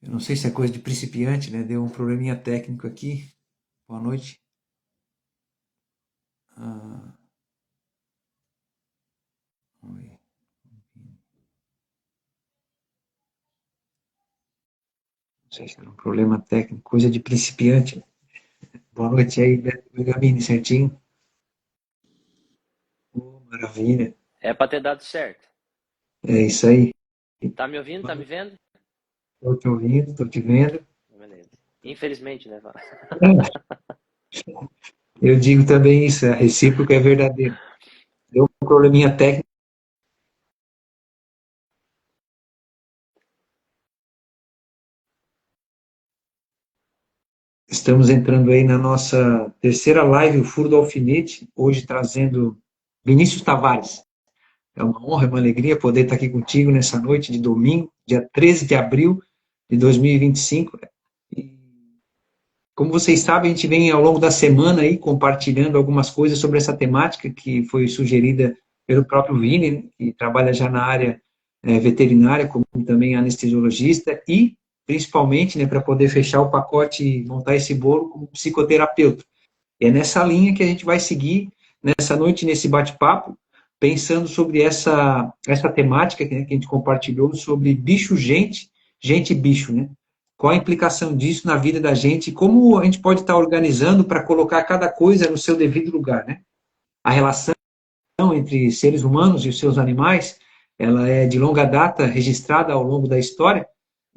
Eu não sei se é coisa de principiante, né? Deu um probleminha técnico aqui. Boa noite. Ah, oi. Não sei se era um problema técnico, coisa de principiante. Boa noite aí, Benjamin, certinho? Oh, maravilha. É para ter dado certo. É isso aí. Tá me ouvindo? Tá me vendo? Estou te ouvindo, estou te vendo. Beleza. Infelizmente, né? Eu digo também isso, a recíproca é verdadeira. Deu um probleminha técnico. Estamos entrando aí na nossa terceira live, o Furo do Alfinete, hoje trazendo Vinícius Tavares. É uma honra, é uma alegria poder estar aqui contigo nessa noite de domingo, dia 13 de abril de 2025. E, como vocês sabem, a gente vem ao longo da semana aí compartilhando algumas coisas sobre essa temática que foi sugerida pelo próprio Vini, que trabalha já na área veterinária, como também anestesiologista, e principalmente, né, para poder fechar o pacote e montar esse bolo como psicoterapeuta. E é nessa linha que a gente vai seguir nessa noite, nesse bate-papo, pensando sobre essa temática que a gente compartilhou sobre bicho-gente, gente-bicho, né? Qual a implicação disso na vida da gente e como a gente pode estar organizando para colocar cada coisa no seu devido lugar, né? A relação entre seres humanos e os seus animais, ela é de longa data registrada ao longo da história,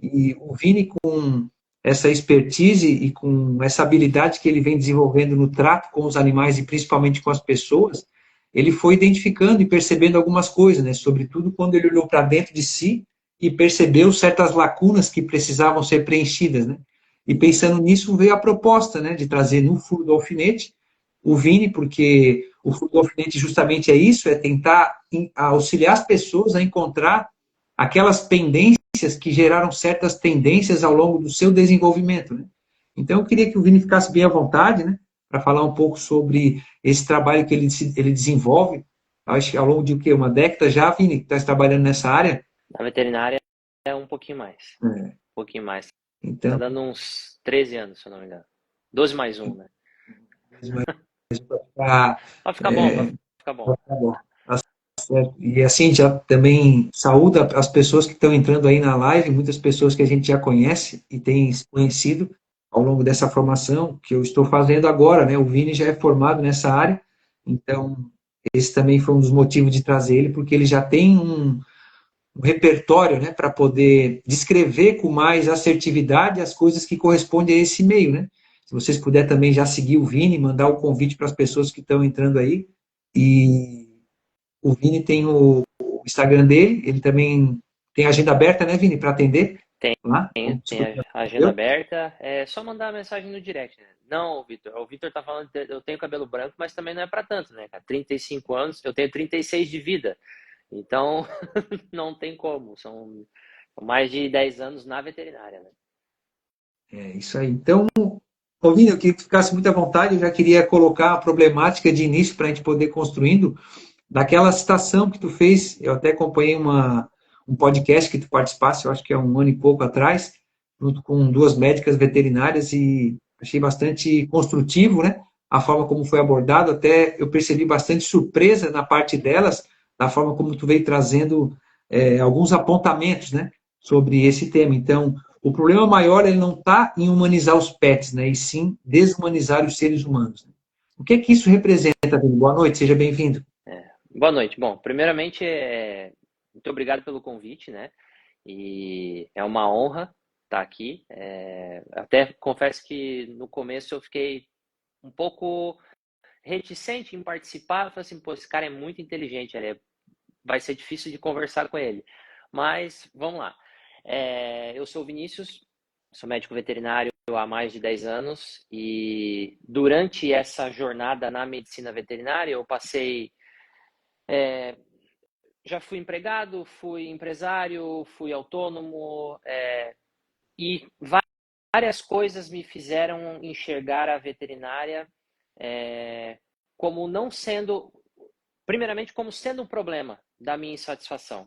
e o Vini, com essa expertise e com essa habilidade que ele vem desenvolvendo no trato com os animais e principalmente com as pessoas, ele foi identificando e percebendo algumas coisas, né? Sobretudo quando ele olhou para dentro de si e percebeu certas lacunas que precisavam ser preenchidas, né? E pensando nisso, veio a proposta, né, de trazer no Furo do Alfinete o Vini, porque o Furo do Alfinete justamente é isso, é tentar auxiliar as pessoas a encontrar aquelas pendências que geraram certas tendências ao longo do seu desenvolvimento, né? Então, eu queria que o Vini ficasse bem à vontade, né, para falar um pouco sobre esse trabalho que ele desenvolve, acho que ao longo de o quê? Uma década já, Vini, que está trabalhando nessa área? Na veterinária é um pouquinho mais. É, Um pouquinho mais. Tá então, dando uns 13 anos, se eu não me engano. 12 mais um, né? para Vai ficar bom, vai ficar bom. tá bom. Tá certo. E assim, já também saúda as pessoas que estão entrando aí na live, muitas pessoas que a gente já conhece e tem se conhecido ao longo dessa formação que eu estou fazendo agora, né? O Vini já é formado nessa área, então esse também foi um dos motivos de trazer ele, porque ele já tem um repertório, né, para poder descrever com mais assertividade as coisas que correspondem a esse meio, né? Se vocês puderem também já seguir o Vini, mandar o convite para as pessoas que estão entrando aí. E o Vini tem o Instagram dele, ele também tem agenda aberta, né, Vini, para atender Tem, lá, tem, como tem a agenda psicoterapeuta. aberta. É só mandar a mensagem no direct, né? Não, Vitor. O Vitor tá falando que eu tenho cabelo branco, mas também não é para tanto, né, cara? 35 anos, eu tenho 36 de vida. Então, não tem como. São mais de 10 anos na veterinária, né? É isso aí. Então, ô Vini, eu queria que ficasse muito à vontade, eu já queria colocar a problemática de início para a gente poder construindo daquela citação que tu fez. Eu até acompanhei um podcast que tu participasse, eu acho que é um ano e pouco atrás, junto com duas médicas veterinárias, e achei bastante construtivo, né? A forma como foi abordado, até eu percebi bastante surpresa na parte delas, da forma como tu veio trazendo alguns apontamentos, né, sobre esse tema. Então, o problema maior ele não está em humanizar os pets, né, e sim desumanizar os seres humanos. O que é que isso representa, Vini? Boa noite, seja bem-vindo. Boa noite. Bom, primeiramente, muito obrigado pelo convite, né? E é uma honra estar aqui. Até confesso que no começo eu fiquei um pouco reticente em participar. Eu falei assim, pô, esse cara é muito inteligente, vai ser difícil de conversar com ele. Mas vamos lá. Eu sou o Vinícius, sou médico veterinário há mais de 10 anos e durante essa jornada na medicina veterinária eu passei já fui empregado, fui empresário, fui autônomo, e várias coisas me fizeram enxergar a veterinária como não sendo, primeiramente, como sendo um problema da minha insatisfação.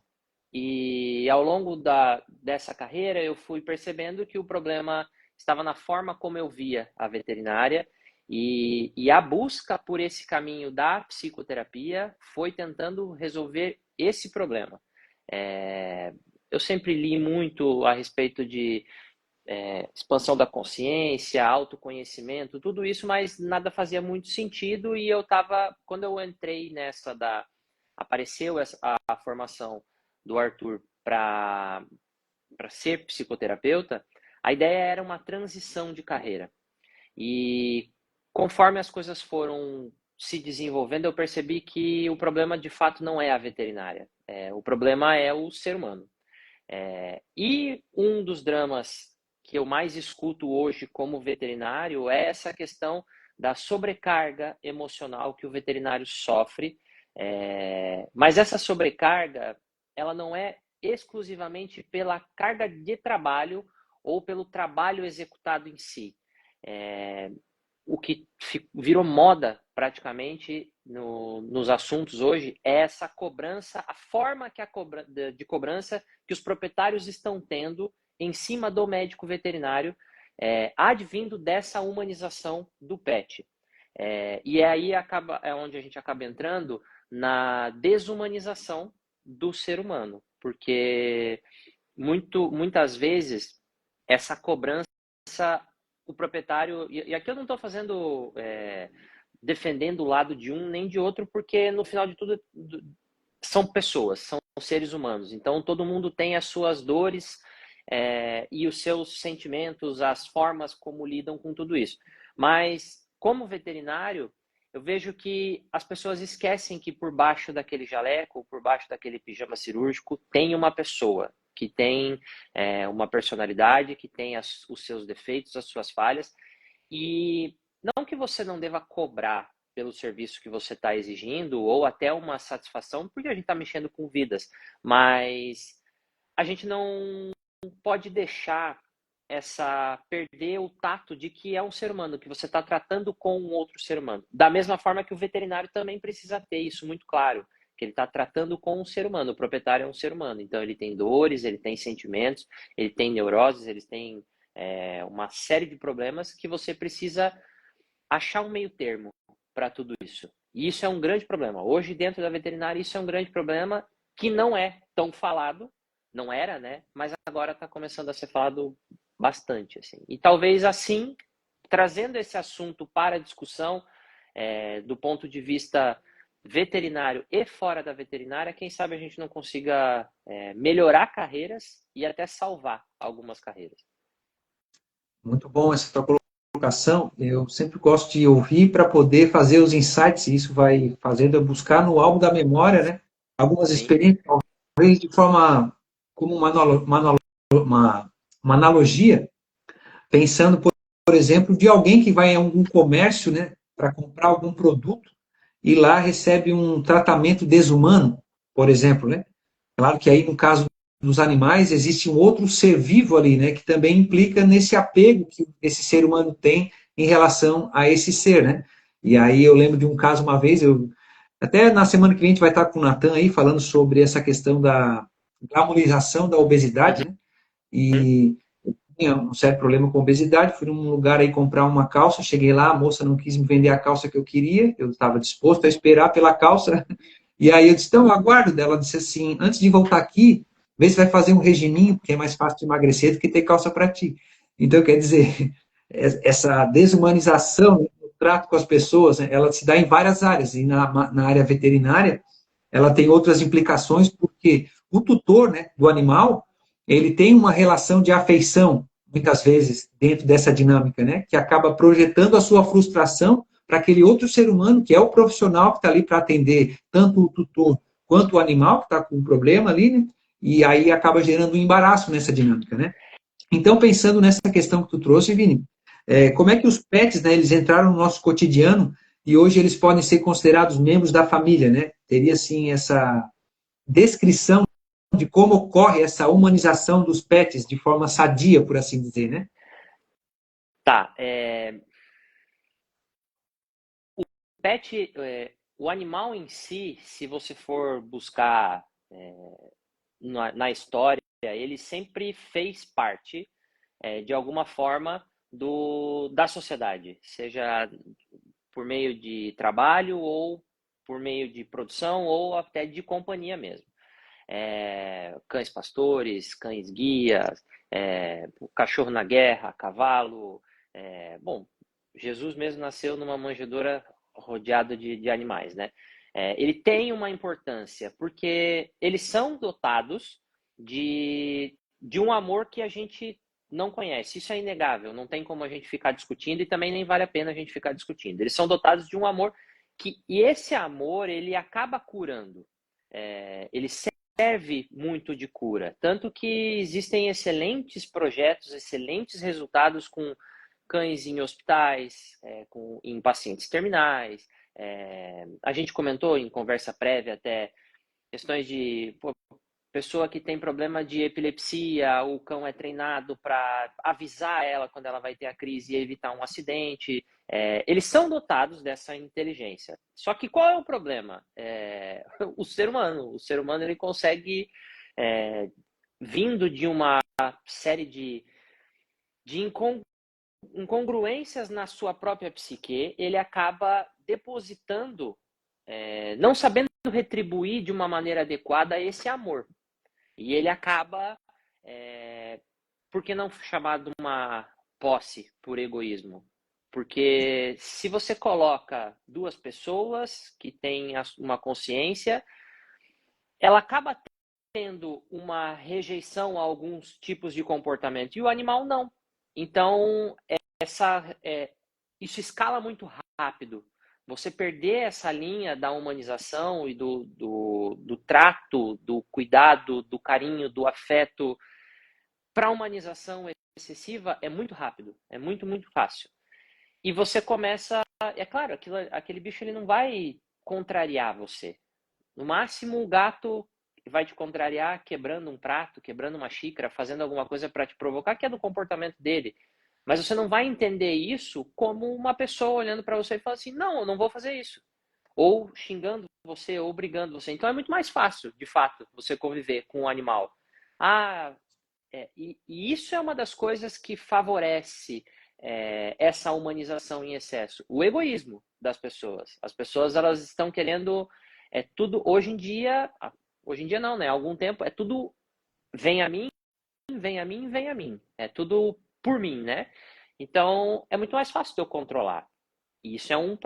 E ao longo dessa carreira, eu fui percebendo que o problema estava na forma como eu via a veterinária, e a busca por esse caminho da psicoterapia foi tentando resolver esse problema. Eu sempre li muito a respeito de expansão da consciência, autoconhecimento, tudo isso, mas nada fazia muito sentido. E quando eu entrei apareceu a formação do Arthur para ser psicoterapeuta, a ideia era uma transição de carreira. E conforme as coisas foram se desenvolvendo, eu percebi que o problema de fato não é a veterinária, o problema é o ser humano. E um dos dramas que eu mais escuto hoje como veterinário é essa questão da sobrecarga emocional que o veterinário sofre. Mas essa sobrecarga, ela não é exclusivamente pela carga de trabalho ou pelo trabalho executado em si. O que virou moda praticamente nos assuntos hoje é essa cobrança, a forma de cobrança que os proprietários estão tendo em cima do médico veterinário, advindo dessa humanização do pet. E aí é onde a gente acaba entrando na desumanização do ser humano, porque muitas vezes essa cobrança, o proprietário, e aqui eu não estou defendendo o lado de um nem de outro, porque no final de tudo são pessoas, são seres humanos, então todo mundo tem as suas dores e os seus sentimentos, as formas como lidam com tudo isso. Mas como veterinário, eu vejo que as pessoas esquecem que por baixo daquele jaleco, por baixo daquele pijama cirúrgico, tem uma pessoa que tem uma personalidade, que tem os seus defeitos, as suas falhas. E não que você não deva cobrar pelo serviço que você está exigindo, ou até uma satisfação, porque a gente está mexendo com vidas, mas a gente não pode deixar perder o tato de que é um ser humano, que você está tratando com um outro ser humano. Da mesma forma que o veterinário também precisa ter isso muito claro, que ele está tratando com um ser humano, o proprietário é um ser humano, então ele tem dores, ele tem sentimentos, ele tem neuroses, ele tem uma série de problemas que você precisa achar um meio termo para tudo isso. E isso é um grande problema. Hoje, dentro da veterinária, isso é um grande problema que não é tão falado, não era, né? Mas agora está começando a ser falado bastante, assim. E talvez assim, trazendo esse assunto para a discussão, do ponto de vista veterinário e fora da veterinária, quem sabe a gente não consiga melhorar carreiras e até salvar algumas carreiras. Muito bom essa tua colocação. Eu sempre gosto de ouvir para poder fazer os insights, e isso vai fazendo eu buscar no álbum da memória, né? Algumas Sim. experiências, talvez de forma como uma analogia, pensando, por exemplo, de alguém que vai a algum comércio, né, para comprar algum produto e lá recebe um tratamento desumano, por exemplo, né? Claro que aí, no caso dos animais, existe um outro ser vivo ali, né, que também implica nesse apego que esse ser humano tem em relação a esse ser, né? E aí eu lembro de um caso uma vez, até na semana que vem a gente vai estar com o Natan aí falando sobre essa questão da glamorização da obesidade, né? Uhum. E eu tinha um certo problema com obesidade, fui num lugar aí comprar uma calça, cheguei lá, a moça não quis me vender a calça que eu queria, eu estava disposto a esperar pela calça, e aí eu disse, então, eu aguardo. Ela disse assim, antes de voltar aqui, vê se vai fazer um regiminho, porque é mais fácil de emagrecer do que ter calça para ti. Então, quer dizer, essa desumanização no trato com as pessoas, né, ela se dá em várias áreas, e na área veterinária, ela tem outras implicações, porque o tutor, né, do animal, ele tem uma relação de afeição, muitas vezes, dentro dessa dinâmica, né, que acaba projetando a sua frustração para aquele outro ser humano, que é o profissional que está ali para atender tanto o tutor quanto o animal, que está com um problema ali, né, e aí acaba gerando um embaraço nessa dinâmica, né. Então, pensando nessa questão que tu trouxe, Vini, como é que os pets, né, eles entraram no nosso cotidiano e hoje eles podem ser considerados membros da família, né? Teria, assim, essa descrição de como ocorre essa humanização dos pets de forma sadia, por assim dizer, né? Tá. Pet, o animal em si, se você for buscar na história, ele sempre fez parte, de alguma forma, da sociedade, seja por meio de trabalho ou por meio de produção ou até de companhia mesmo. Cães pastores, cães guias, cachorro na guerra, cavalo. Bom, Jesus mesmo nasceu numa manjedoura rodeado de animais, né? Ele tem uma importância porque eles são dotados de um amor que a gente não conhece. Isso é inegável, não tem como a gente ficar discutindo e também nem vale a pena a gente ficar discutindo. Eles são dotados de um amor e esse amor, ele acaba curando. Ele serve muito de cura. Tanto que existem excelentes projetos, excelentes resultados com cães em hospitais, em pacientes terminais. A gente comentou em conversa prévia até questões de pessoa que tem problema de epilepsia, o cão é treinado para avisar ela quando ela vai ter a crise e evitar um acidente. Eles são dotados dessa inteligência. Só que qual é o problema? O ser humano. O ser humano ele consegue, vindo de uma série de incongruências na sua própria psique, ele acaba depositando, não sabendo retribuir de uma maneira adequada esse amor. E ele acaba, por que não chamado uma posse por egoísmo? Porque se você coloca duas pessoas que têm uma consciência, ela acaba tendo uma rejeição a alguns tipos de comportamento e o animal não. Então, isso escala muito rápido. Você perder essa linha da humanização e do trato, do cuidado, do carinho, do afeto para a humanização excessiva é muito rápido, é muito, muito fácil. E você começa, é claro, aquele bicho ele não vai contrariar você. No máximo, o gato vai te contrariar quebrando um prato, quebrando uma xícara, fazendo alguma coisa para te provocar, que é do comportamento dele. Mas você não vai entender isso como uma pessoa olhando para você e falando assim, não, eu não vou fazer isso. Ou xingando você, ou brigando você. Então é muito mais fácil, de fato, você conviver com o animal. E isso é uma das coisas que favorece essa humanização em excesso. O egoísmo das pessoas. As pessoas elas estão querendo tudo, hoje em dia não, né? Há algum tempo, é tudo vem a mim, vem a mim, vem a mim. É tudo por mim, né? Então, é muito mais fácil de eu controlar. E isso é um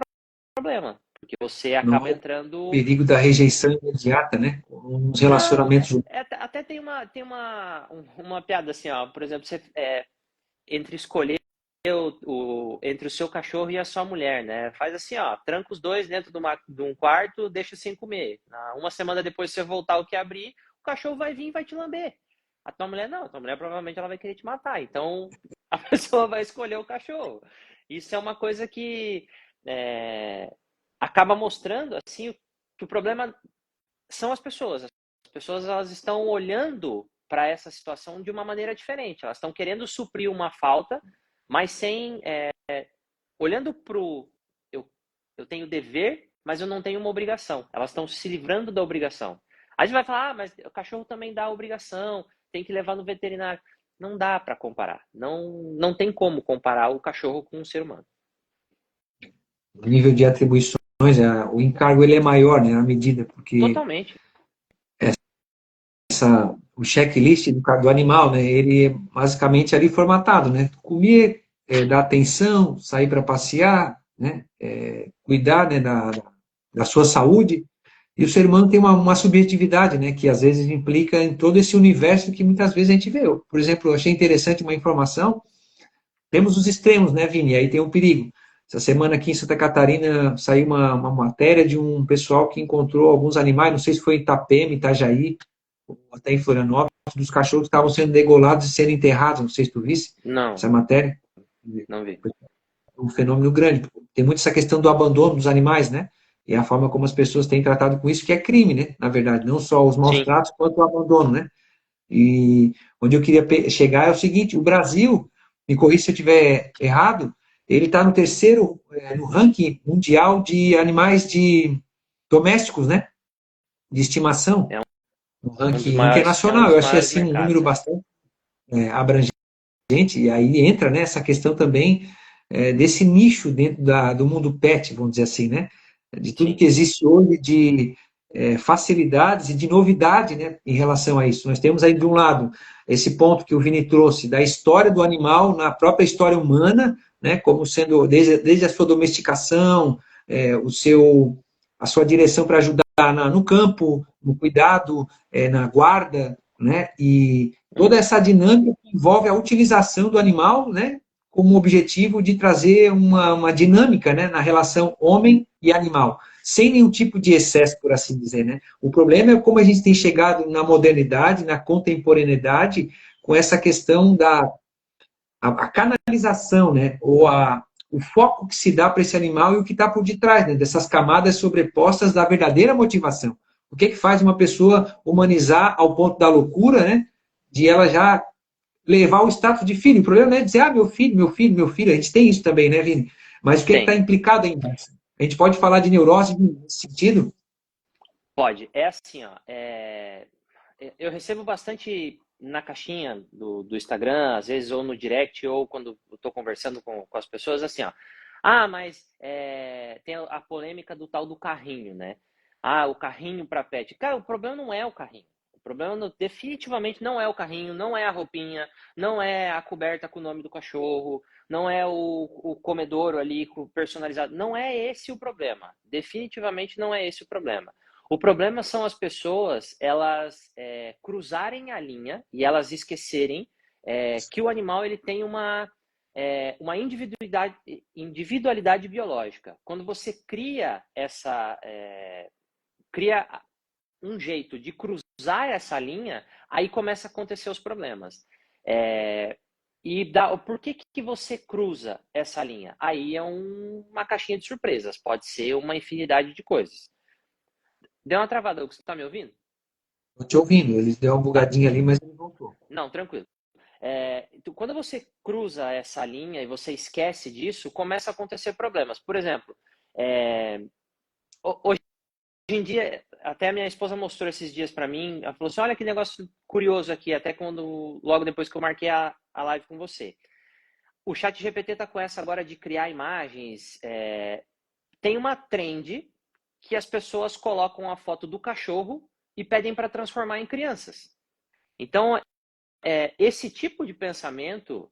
problema, porque você Não acaba é o entrando... perigo da rejeição imediata, né? Uns Não, relacionamentos. até tem uma piada assim, ó. Por exemplo, você, entre escolher entre o seu cachorro e a sua mulher, né? Faz assim, ó, tranca os dois dentro de um quarto, deixa sem comer. Uma semana depois você voltar o que abrir, o cachorro vai vir e vai te lamber. A tua mulher não, a tua mulher provavelmente ela vai querer te matar. Então a pessoa vai escolher o cachorro. Isso é uma coisa que acaba mostrando assim que o problema são as pessoas. As pessoas elas estão olhando para essa situação de uma maneira diferente. Elas estão querendo suprir uma falta, mas sem olhando para o eu tenho dever, mas eu não tenho uma obrigação. Elas estão se livrando da obrigação. Aí a gente vai falar, mas o cachorro também dá obrigação, tem que levar no veterinário. Não dá para comparar. Não tem como comparar o cachorro com um ser humano. O nível de atribuições, o encargo ele é maior, né, à medida, porque Totalmente. o checklist do animal, né, ele é basicamente ali formatado, né, comer, dar atenção, sair para passear, né, cuidar, né, da sua saúde, e o ser humano tem uma subjetividade, né, que às vezes implica em todo esse universo que muitas vezes a gente vê. Por exemplo, eu achei interessante uma informação, temos os extremos, né, Vini, aí tem um perigo. Essa semana aqui em Santa Catarina saiu uma matéria de um pessoal que encontrou alguns animais, não sei se foi em Itapema, Itajaí, ou até em Florianópolis, dos cachorros que estavam sendo degolados e sendo enterrados, não sei se tu visse Não, essa matéria. não vi. Um fenômeno grande. Tem muito essa questão do abandono dos animais, né? E a forma como as pessoas têm tratado com isso, que é crime, né? Na verdade, não só os maus Sim. tratos, quanto o abandono, né? E onde eu queria chegar é o seguinte, o Brasil, me corrija se eu estiver errado, ele está no terceiro, no ranking mundial de animais domésticos, né? De estimação. um Um dos ranking maiores, é um internacional. dos Eu achei maiores assim um número mercados, é. bastante abrangente, e aí entra, né, essa questão também desse nicho dentro do mundo pet, vamos dizer assim, né? De tudo Sim, que existe hoje de facilidades e de novidade, né, em relação a isso. Nós temos aí, de um lado, esse ponto que o Vini trouxe, da história do animal na própria história humana, né, como sendo, desde a sua domesticação, o seu, a sua direção para ajudar no campo, no cuidado, na guarda, né, e toda uhum, essa dinâmica que envolve a utilização do animal, né, como objetivo de trazer uma dinâmica, né, na relação homem e animal, sem nenhum tipo de excesso, por assim dizer, né. O problema é como a gente tem chegado na modernidade, na contemporaneidade, com essa questão a canalização, né, o foco que se dá para esse animal e o que está por detrás, né, dessas camadas sobrepostas da verdadeira motivação. O que faz uma pessoa humanizar ao ponto da loucura, né, de ela já levar o status de filho? O problema não é dizer, meu filho, meu filho, meu filho. A gente tem isso também, né, Vini? Mas o que está tem. implicado aí? A gente pode falar de neurose nesse sentido? Pode. É assim, ó. Eu recebo bastante na caixinha do Instagram, às vezes, ou no direct, ou quando eu tô conversando com as pessoas, assim, ó. Ah, mas tem a polêmica do tal do carrinho, né? Ah, o carrinho para pet. Cara, o problema não é o carrinho. O problema definitivamente não é o carrinho, não é a roupinha, não é a coberta com o nome do cachorro, não é o comedouro ali personalizado. Não é esse o problema. Definitivamente não é esse o problema. O problema são as pessoas, elas cruzarem a linha e elas esquecerem que o animal ele tem uma individualidade biológica. Quando você cria um jeito de cruzar essa linha, aí começa a acontecer os problemas. Por que você cruza essa linha? Aí é uma caixinha de surpresas, pode ser uma infinidade de coisas. Deu uma travada, você está me ouvindo? Estou te ouvindo, eles deu uma Tá. bugadinha ali, mas ele voltou. Não, tranquilo. Então, quando você cruza essa linha e você esquece disso, começa a acontecer problemas. Por exemplo, hoje em dia, até a minha esposa mostrou esses dias para mim, ela falou assim, olha que negócio curioso aqui, até logo depois que eu marquei a live com você. O chat GPT está com essa agora de criar imagens. Tem uma trend que as pessoas colocam a foto do cachorro e pedem para transformar em crianças. Então, esse tipo de pensamento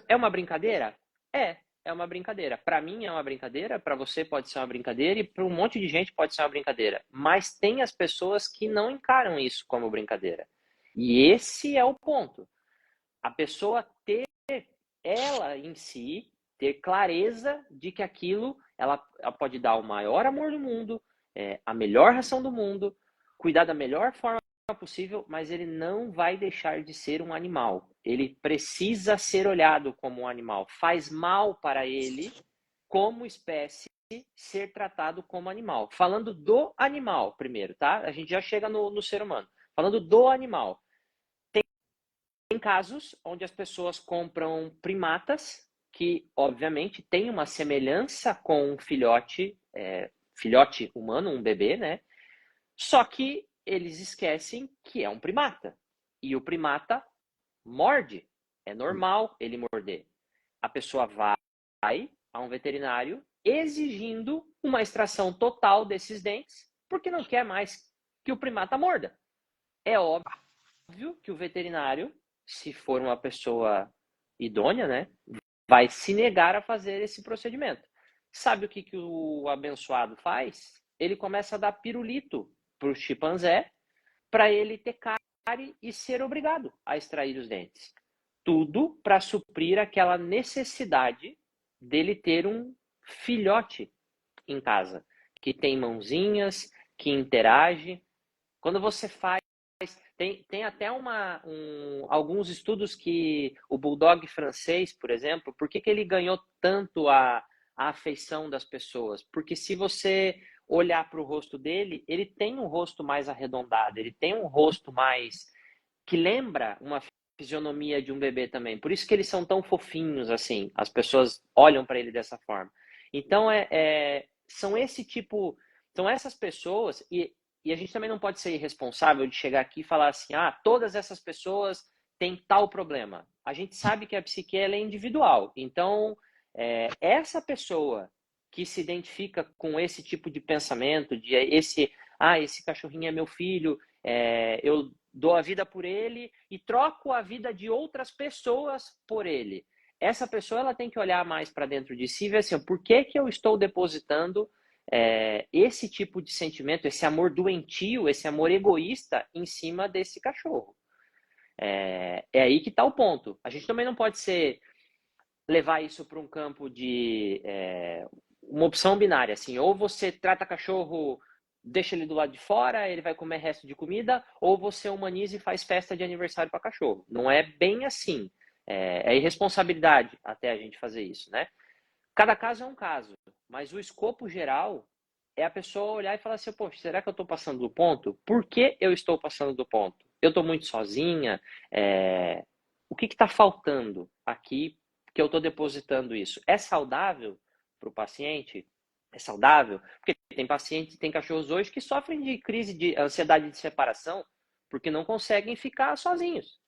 é uma brincadeira? É uma brincadeira. Para mim é uma brincadeira, para você pode ser uma brincadeira e para um monte de gente pode ser uma brincadeira. Mas tem as pessoas que não encaram isso como brincadeira. E esse é o ponto. A pessoa ela em si, ter clareza de que aquilo ela pode dar o maior amor do mundo, a melhor ração do mundo, cuidar da melhor forma possível, mas ele não vai deixar de ser um animal. Ele precisa ser olhado como um animal. Faz mal para ele, como espécie, ser tratado como animal. Falando do animal primeiro, tá? A gente já chega no ser humano. Falando do animal. Tem casos onde as pessoas compram primatas que, obviamente, têm uma semelhança com um filhote humano, um bebê, né? Só que eles esquecem que é um primata. E o primata morde. É normal ele morder. A pessoa vai a um veterinário exigindo uma extração total desses dentes, porque não quer mais que o primata morda. É óbvio que o veterinário, se for uma pessoa idônea, né, vai se negar a fazer esse procedimento. Sabe o que o abençoado faz? Ele começa a dar pirulito para o chimpanzé para ele ter cárie e ser obrigado a extrair os dentes. Tudo para suprir aquela necessidade dele ter um filhote em casa, que tem mãozinhas, que interage. Quando você faz. Tem até alguns estudos que o bulldog francês, por exemplo, por que ele ganhou tanto a afeição das pessoas? Porque se você olhar para o rosto dele, ele tem um rosto mais arredondado, ele tem um rosto mais que lembra uma fisionomia de um bebê também. Por isso que eles são tão fofinhos assim. As pessoas olham para ele dessa forma. Então são esse tipo, são essas pessoas e E a gente também não pode ser irresponsável de chegar aqui e falar assim, todas essas pessoas têm tal problema. A gente sabe que a psique ela é individual. Então, essa pessoa que se identifica com esse tipo de pensamento, de esse cachorrinho é meu filho, eu dou a vida por ele e troco a vida de outras pessoas por ele. Essa pessoa ela tem que olhar mais para dentro de si e ver assim, por que eu estou depositando esse tipo de sentimento, esse amor doentio, esse amor egoísta em cima desse cachorro. É aí que está o ponto. A gente também não pode levar isso para um campo de uma opção binária, assim, ou você trata cachorro, deixa ele do lado de fora, ele vai comer resto de comida, ou você humaniza e faz festa de aniversário para cachorro. Não é bem assim. É irresponsabilidade até a gente fazer isso, né? Cada caso é um caso, mas o escopo geral é a pessoa olhar e falar assim, poxa, será que eu estou passando do ponto? Por que eu estou passando do ponto? Eu estou muito sozinha? O que está faltando aqui que eu estou depositando isso? É saudável para o paciente? É saudável? Porque tem pacientes, tem cachorros hoje que sofrem de crise de ansiedade de separação porque não conseguem ficar sozinhos.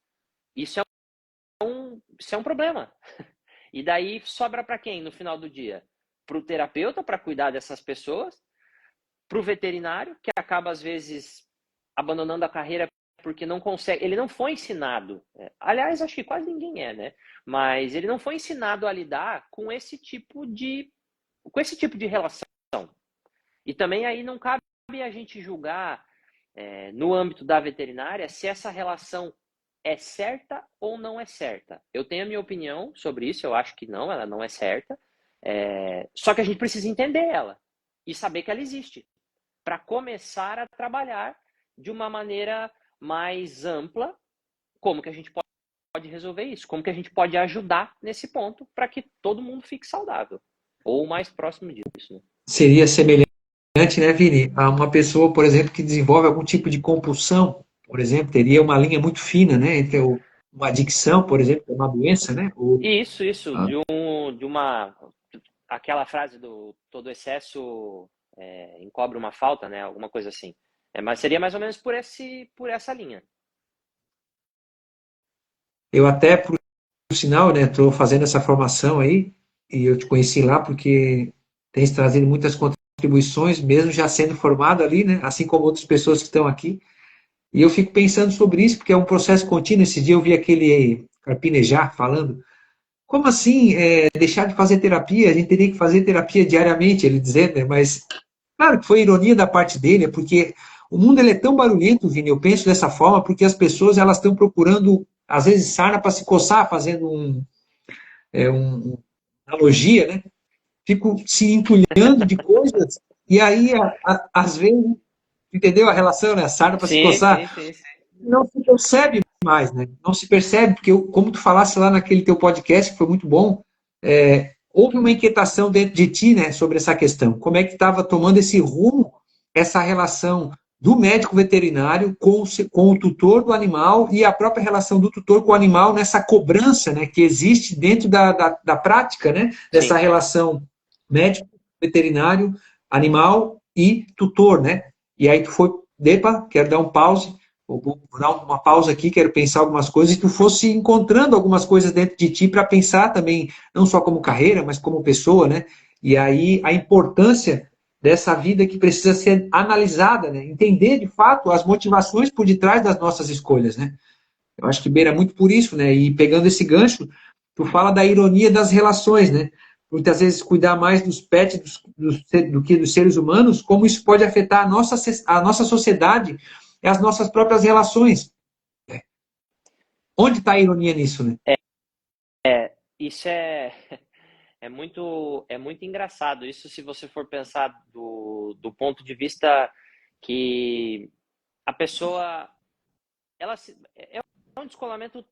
Isso é um problema. E daí sobra para quem no final do dia? Para o terapeuta, para cuidar dessas pessoas, para o veterinário, que acaba às vezes abandonando a carreira porque não consegue, ele não foi ensinado. Aliás, acho que quase ninguém né? Mas ele não foi ensinado a lidar com esse tipo de relação. E também aí não cabe a gente julgar no âmbito da veterinária se essa relação é certa ou não é certa. Eu tenho a minha opinião sobre isso, eu acho que não, ela não é certa. Só que a gente precisa entender ela e saber que ela existe para começar a trabalhar de uma maneira mais ampla como que a gente pode resolver isso, como que a gente pode ajudar nesse ponto para que todo mundo fique saudável ou mais próximo disso. Né? Seria semelhante, né, Vini, a uma pessoa, por exemplo, que desenvolve algum tipo de compulsão, por exemplo, teria uma linha muito fina, né, entre uma adicção, por exemplo, que é uma doença, né? Isso, de uma aquela frase do todo excesso encobre uma falta, né? Alguma coisa assim. Mas seria mais ou menos por essa linha. Eu até, por sinal, né, estou fazendo essa formação aí, e eu te conheci lá porque tens trazido muitas contribuições, mesmo já sendo formado ali, né, assim como outras pessoas que estão aqui. E eu fico pensando sobre isso, porque é um processo contínuo. Esse dia eu vi aquele Carpinejar falando, como assim deixar de fazer terapia? A gente teria que fazer terapia diariamente, ele dizendo, né? Mas claro que foi ironia da parte dele, é porque o mundo ele é tão barulhento, Vini, eu penso dessa forma, porque as pessoas elas estão procurando, às vezes, sarna para se coçar, fazendo uma analogia, né? Fico se entulhando de coisas, e aí, às vezes, entendeu a relação, né? Sarna para se Sim, coçar. sim, sim, sim. Não se percebe mais, né? Não se percebe, porque como tu falasse lá naquele teu podcast, que foi muito bom, houve uma inquietação dentro de ti, né, sobre essa questão. Como é que estava tomando esse rumo, essa relação do médico veterinário com o tutor do animal e a própria relação do tutor com o animal nessa cobrança, né, que existe dentro da prática, né, dessa Sim. relação médico, veterinário, animal e tutor, né? E aí tu foi, depa, quero dar um pause, vou dar uma pausa aqui, quero pensar algumas coisas, e tu fosse encontrando algumas coisas dentro de ti para pensar também, não só como carreira, mas como pessoa, né? E aí a importância dessa vida que precisa ser analisada, né? Entender de fato as motivações por detrás das nossas escolhas, né? Eu acho que beira muito por isso, né? E pegando esse gancho, tu fala da ironia das relações, né? Muitas vezes cuidar mais dos pets do que dos seres humanos, como isso pode afetar a nossa sociedade e as nossas próprias relações. Onde está a ironia nisso, né? Isso é muito engraçado. Isso se você for pensar do ponto de vista que a pessoa é um descolamento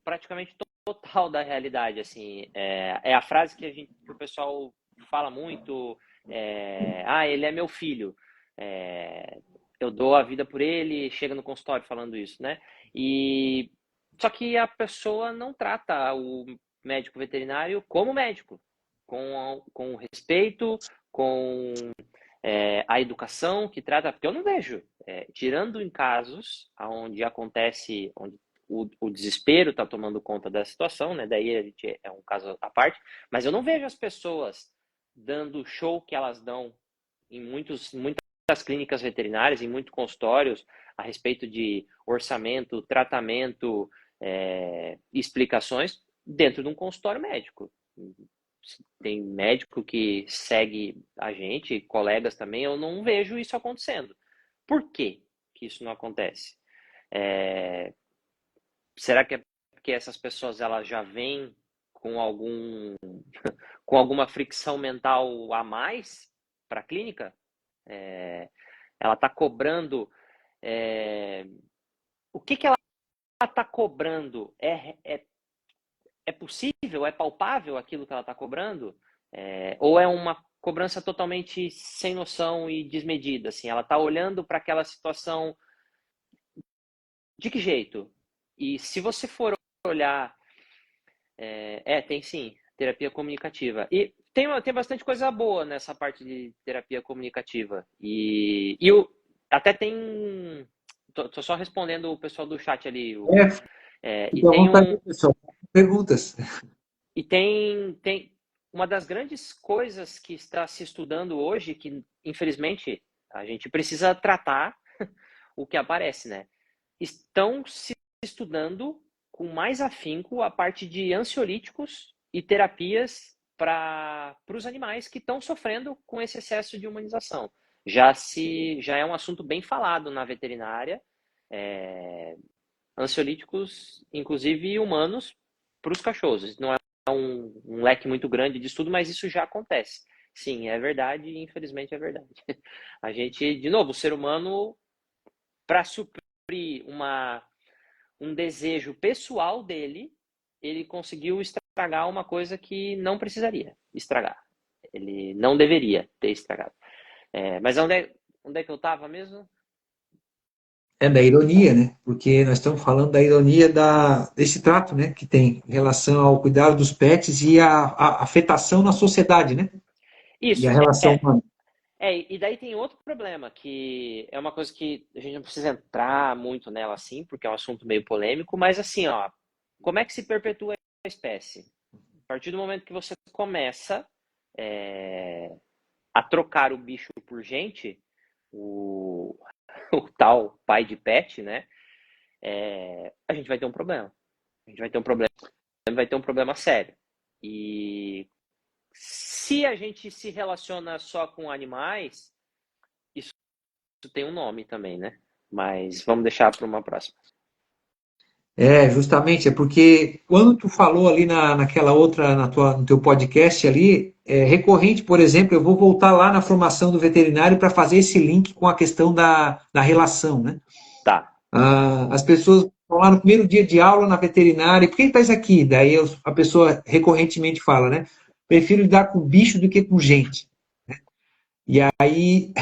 praticamente total da realidade, assim. É a frase que o pessoal fala muito, ele é meu filho, eu dou a vida por ele, chega no consultório falando isso, né? E só que a pessoa não trata o médico veterinário como médico, com respeito, com a educação que trata, porque eu não vejo, tirando em casos onde acontece, onde o desespero está tomando conta da situação, né? Daí a gente é um caso à parte, mas eu não vejo as pessoas dando o show que elas dão em muitas clínicas veterinárias, em muitos consultórios, a respeito de orçamento, tratamento, explicações dentro de um consultório médico. Tem médico que segue a gente, colegas também, eu não vejo isso acontecendo. Por que que isso não acontece? Será que é porque essas pessoas elas já vêm com alguma fricção mental a mais para a clínica? Ela está cobrando. O que ela está cobrando? É possível? É palpável aquilo que ela está cobrando? Ou é uma cobrança totalmente sem noção e desmedida? Assim, ela está olhando para aquela situação de que jeito? E se você for olhar, tem sim, terapia comunicativa. E tem bastante coisa boa nessa parte de terapia comunicativa. Até tem. Tô só respondendo o pessoal do chat ali. E Fica à tem vontade, pessoal. Perguntas. E tem uma das grandes coisas que está se estudando hoje, que infelizmente a gente precisa tratar o que aparece, né? Estão se estudando com mais afinco a parte de ansiolíticos e terapias para os animais que estão sofrendo com esse excesso de humanização. Já é um assunto bem falado na veterinária, ansiolíticos, inclusive humanos, para os cachorros. Não é um leque muito grande de estudo, mas isso já acontece. Sim, é verdade e infelizmente é verdade. A gente, de novo, o ser humano, para suprir um desejo pessoal dele, ele conseguiu estragar uma coisa que não precisaria estragar. Ele não deveria ter estragado. Mas onde é que eu estava mesmo? É da ironia, né? Porque nós estamos falando da ironia desse trato, né? Que tem em relação ao cuidado dos pets e a afetação na sociedade, né? E a Isso, relação humana. e daí tem outro problema, que é uma coisa que a gente não precisa entrar muito nela assim, porque é um assunto meio polêmico, mas assim, ó, como é que se perpetua a espécie? A partir do momento que você começa a trocar o bicho por gente, o, o tal pai de pet, né? A gente vai ter um problema. A gente vai ter um problema sério. E se a gente se relaciona só com animais, isso tem um nome também, né? Mas vamos deixar para uma próxima. Justamente, é porque quando tu falou ali naquela outra, no teu podcast ali, é recorrente, por exemplo, eu vou voltar lá na formação do veterinário para fazer esse link com a questão da relação, né? Tá. As pessoas vão lá no primeiro dia de aula na veterinária, por que está isso aqui? Daí a pessoa recorrentemente fala, né? Prefiro lidar com bicho do que com gente. E aí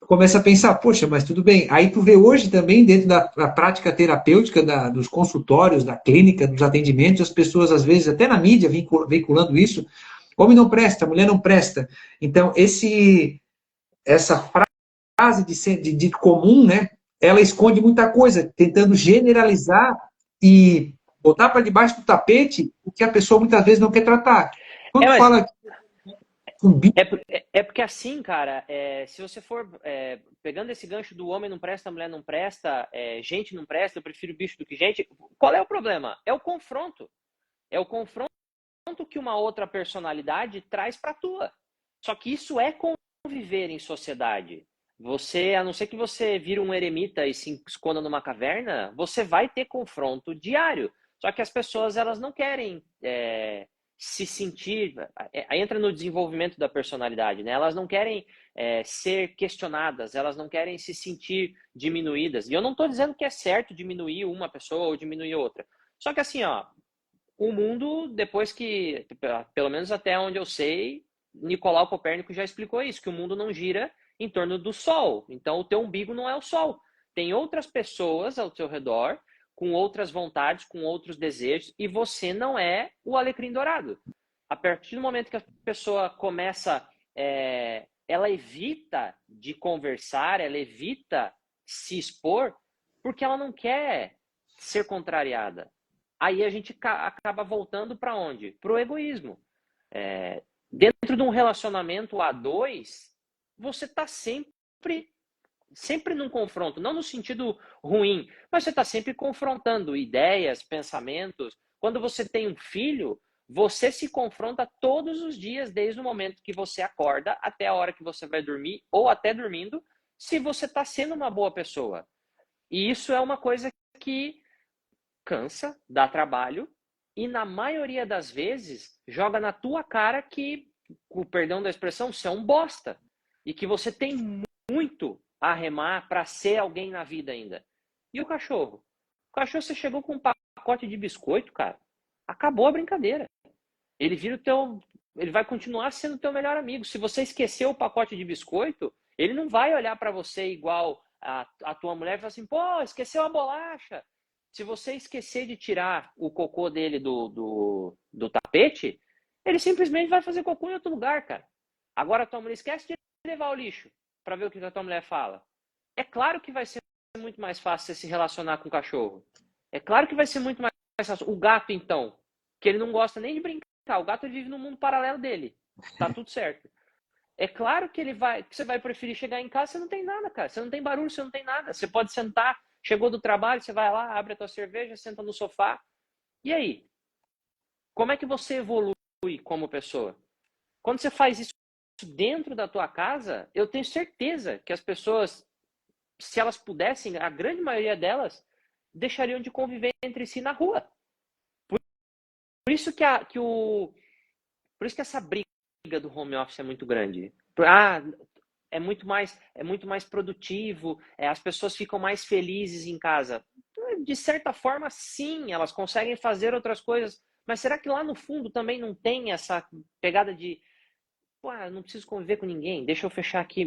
começa a pensar, poxa, mas tudo bem. Aí tu vê hoje também, dentro da prática terapêutica, dos consultórios, da clínica, dos atendimentos, as pessoas, às vezes, até na mídia, veiculando isso, homem não presta, mulher não presta. Então, essa frase de comum, né, ela esconde muita coisa, tentando generalizar e botar para debaixo do tapete o que a pessoa muitas vezes não quer tratar. Quando Mas fala com bicho, porque assim, cara, se você for pegando esse gancho do homem não presta, mulher não presta, gente não presta, eu prefiro bicho do que gente, qual é o problema? É o confronto. É o confronto que uma outra personalidade traz para a tua. Só que isso é conviver em sociedade. Você, a não ser que você vira um eremita e se esconda numa caverna, você vai ter confronto diário. Só que as pessoas elas não querem se sentir. Entra no desenvolvimento da personalidade, né? Elas não querem ser questionadas, elas não querem se sentir diminuídas. E eu não estou dizendo que é certo diminuir uma pessoa ou diminuir outra. Só que assim, ó, o mundo, depois que, pelo menos até onde eu sei, Nicolau Copérnico já explicou isso, que o mundo não gira em torno do Sol. Então, o teu umbigo não é o Sol. Tem outras pessoas ao teu redor, com outras vontades, com outros desejos, e você não é o alecrim dourado. A partir do momento que a pessoa começa ela evita de conversar, ela evita se expor, porque ela não quer ser contrariada. Aí a gente acaba voltando para onde? Para o egoísmo. Dentro de um relacionamento a dois, você está sempre num confronto, não no sentido ruim, mas você está sempre confrontando ideias, pensamentos. Quando você tem um filho, você se confronta todos os dias, desde o momento que você acorda até a hora que você vai dormir, ou até dormindo, se você está sendo uma boa pessoa. E isso é uma coisa que cansa, dá trabalho, e na maioria das vezes joga na tua cara que, com o perdão da expressão, você é um bosta. E que você tem muito a remar para ser alguém na vida ainda. E o cachorro? O cachorro, você chegou com um pacote de biscoito, cara. Acabou a brincadeira. Ele vira o teu. Ele vai continuar sendo o teu melhor amigo. Se você esqueceu o pacote de biscoito, ele não vai olhar para você igual a tua mulher e falar assim, pô, esqueceu a bolacha. Se você esquecer de tirar o cocô dele do tapete, ele simplesmente vai fazer cocô em outro lugar, cara. Agora a tua mulher esquece de levar o lixo para ver o que a tua mulher fala. É claro que vai ser muito mais fácil você se relacionar com o cachorro. É claro que vai ser muito mais fácil. O gato, então, que ele não gosta nem de brincar. O gato vive no mundo paralelo dele. Tá tudo certo. É claro que que você vai preferir chegar em casa, você não tem nada, cara. Você não tem barulho, você não tem nada. Você pode sentar, chegou do trabalho, você vai lá, abre a tua cerveja, senta no sofá. E aí? Como é que você evolui como pessoa? Quando você faz isso dentro da tua casa, eu tenho certeza que as pessoas, se elas pudessem, a grande maioria delas, deixariam de conviver entre si na rua. Por isso por isso que essa briga do home office é muito grande. É muito mais produtivo, as pessoas ficam mais felizes em casa. De certa forma, sim, elas conseguem fazer outras coisas, mas será que lá no fundo também não tem essa pegada de pô, eu não preciso conviver com ninguém, deixa eu